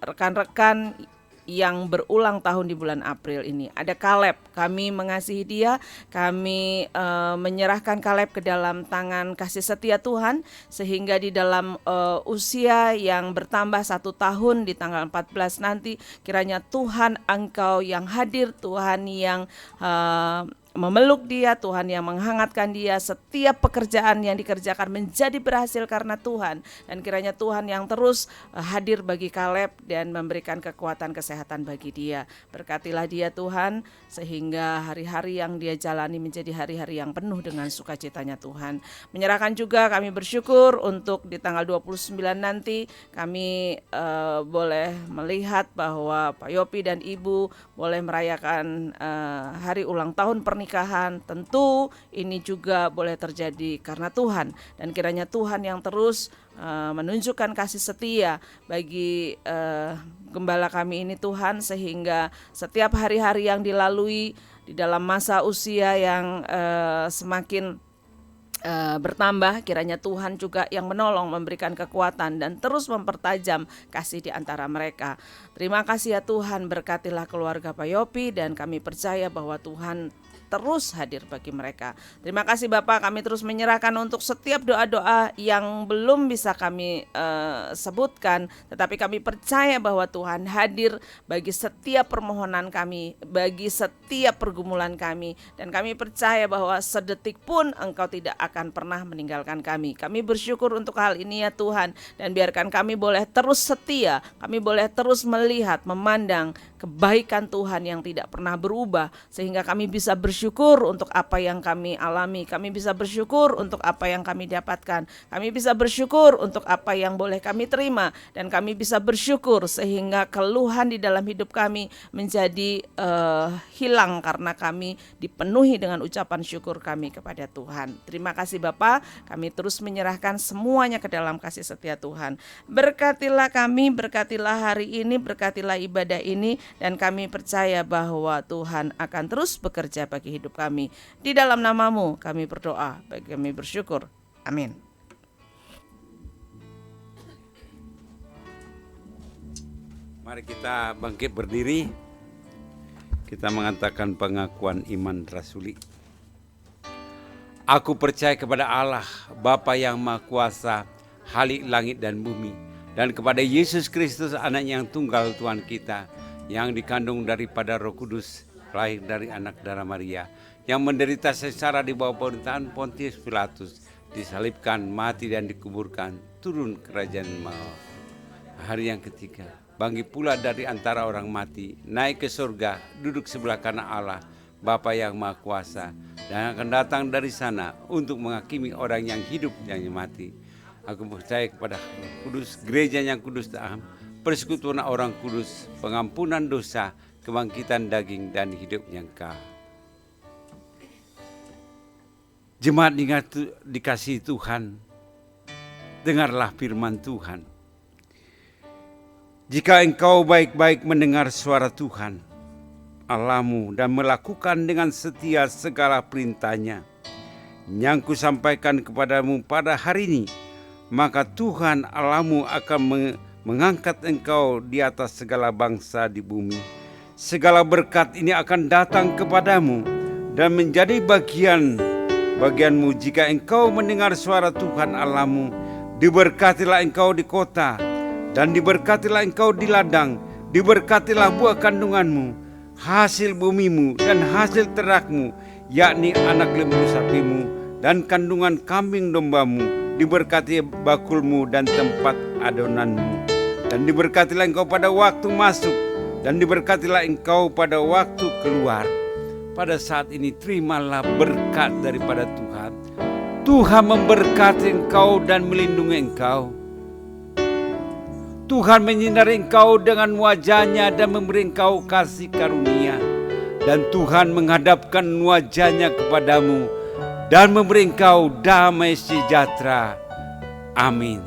S5: rekan-rekan yang berulang tahun di bulan April ini. Ada Kaleb, kami mengasihi dia, kami menyerahkan Kaleb ke dalam tangan kasih setia Tuhan, sehingga di dalam usia yang bertambah 1 tahun di tanggal 14 nanti, kiranya Tuhan Engkau yang hadir, Tuhan yang memeluk dia, Tuhan yang menghangatkan dia, setiap pekerjaan yang dikerjakan menjadi berhasil karena Tuhan, dan kiranya Tuhan yang terus hadir bagi Kaleb dan memberikan kekuatan kesehatan bagi dia. Berkatilah dia Tuhan, sehingga hari-hari yang dia jalani menjadi hari-hari yang penuh dengan sukacitanya Tuhan. Menyerahkan juga, kami bersyukur untuk di tanggal 29 nanti kami boleh melihat bahwa Pak Yopi dan Ibu boleh merayakan hari ulang tahun pernikahan. Tentu ini juga boleh terjadi karena Tuhan, dan kiranya Tuhan yang terus menunjukkan kasih setia bagi gembala kami ini Tuhan, sehingga setiap hari-hari yang dilalui di dalam masa usia yang semakin bertambah, kiranya Tuhan juga yang menolong, memberikan kekuatan dan terus mempertajam kasih di antara mereka. Terima kasih ya Tuhan, berkatilah keluarga Pak Yopi, dan kami percaya bahwa Tuhan terus hadir bagi mereka. Terima kasih Bapak, kami terus menyerahkan untuk setiap doa-doa yang belum bisa kami sebutkan, tetapi kami percaya bahwa Tuhan hadir bagi setiap permohonan kami, bagi setiap pergumulan kami, dan kami percaya bahwa sedetik pun Engkau tidak akan pernah meninggalkan kami. Kami bersyukur untuk hal ini ya Tuhan, dan biarkan kami boleh terus setia, kami boleh terus melihat, memandang kebaikan Tuhan yang tidak pernah berubah, sehingga kami bisa bersyukur untuk apa yang kami alami, kami bisa bersyukur untuk apa yang kami dapatkan, kami bisa bersyukur untuk apa yang boleh kami terima, dan kami bisa bersyukur sehingga keluhan di dalam hidup kami menjadi hilang karena kami dipenuhi dengan ucapan syukur kami kepada Tuhan. Terima kasih Bapa, kami terus menyerahkan semuanya ke dalam kasih setia Tuhan. Berkatilah kami, berkatilah hari ini, berkatilah ibadah ini, dan kami percaya bahwa Tuhan akan terus bekerja bagi hidup kami. Di dalam nama-Mu kami berdoa, bagi kami bersyukur. Amin.
S2: Mari kita bangkit berdiri. Kita mengatakan pengakuan iman rasuli. Aku percaya kepada Allah, Bapa yang Maha Kuasa, Khalik langit dan bumi, dan kepada Yesus Kristus, Anak-Nya yang tunggal Tuhan kita, yang dikandung daripada Roh Kudus, lahir dari anak darah Maria, yang menderita sengsara di bawah pemerintahan Pontius Pilatus, disalibkan, mati dan dikuburkan, turun kerajaan maut. Hari yang ketiga, bangkit pula dari antara orang mati, naik ke surga, duduk sebelah kanan Allah, Bapa yang Maha Kuasa, dan akan datang dari sana untuk menghakimi orang yang hidup dan yang mati. Aku percaya kepada Kudus, gereja yang kudus dan persekutuan orang kudus, pengampunan dosa, kebangkitan daging, dan hidup yang kekal. Jemaat dikasihi Tuhan, dengarlah firman Tuhan. Jika engkau baik-baik mendengar suara Tuhan Allahmu dan melakukan dengan setia segala perintahnya yang kusampaikan kepadamu pada hari ini, maka Tuhan Allahmu akan mengangkat engkau di atas segala bangsa di bumi. Segala berkat ini akan datang kepadamu dan menjadi bagianmu jika engkau mendengar suara Tuhan Allahmu. Diberkatilah engkau di kota, dan diberkatilah engkau di ladang. Diberkatilah buah kandunganmu, hasil bumimu, dan hasil ternakmu, yakni anak lembu sapimu dan kandungan kambing dombamu. Diberkati bakulmu dan tempat adonanmu, dan diberkatilah engkau pada waktu masuk, dan diberkatilah engkau pada waktu keluar. Pada saat ini terimalah berkat daripada Tuhan. Tuhan memberkati engkau dan melindungi engkau. Tuhan menyinari engkau dengan wajah-Nya dan memberi engkau kasih karunia. Dan Tuhan menghadapkan wajah-Nya kepadamu dan memberi engkau damai sejahtera. Amin.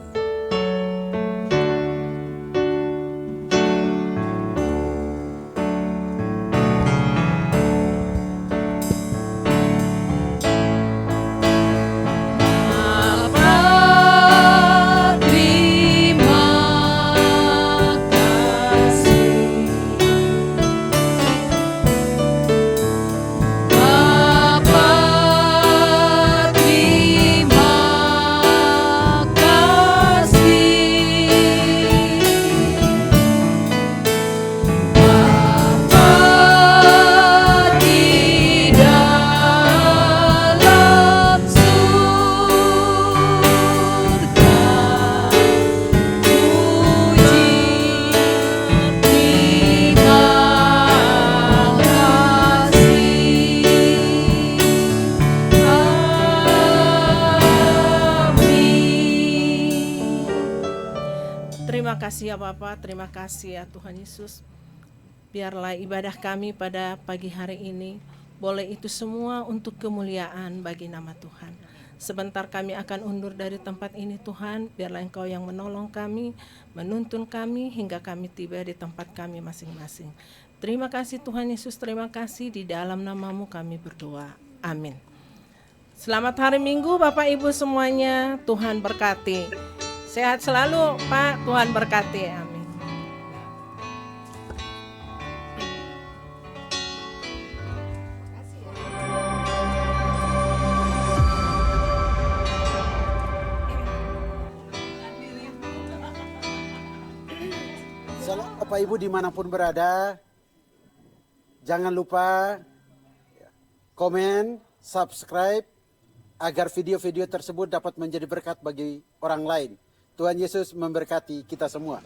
S1: Terima kasih ya Bapak, terima kasih ya Tuhan Yesus. Biarlah ibadah kami pada pagi hari ini boleh itu semua untuk kemuliaan bagi nama Tuhan. Sebentar kami akan undur dari tempat ini Tuhan, biarlah Engkau yang menolong kami, menuntun kami hingga kami tiba di tempat kami masing-masing. Terima kasih Tuhan Yesus, terima kasih, di dalam nama-Mu kami berdoa. Amin. Selamat hari Minggu Bapak Ibu semuanya, Tuhan berkati. Sehat selalu Pak, Tuhan berkati. Amin.
S6: Bapak Ibu dimanapun berada, jangan lupa komen, subscribe, agar video-video tersebut dapat menjadi berkat bagi orang lain. Tuhan Yesus memberkati kita semua.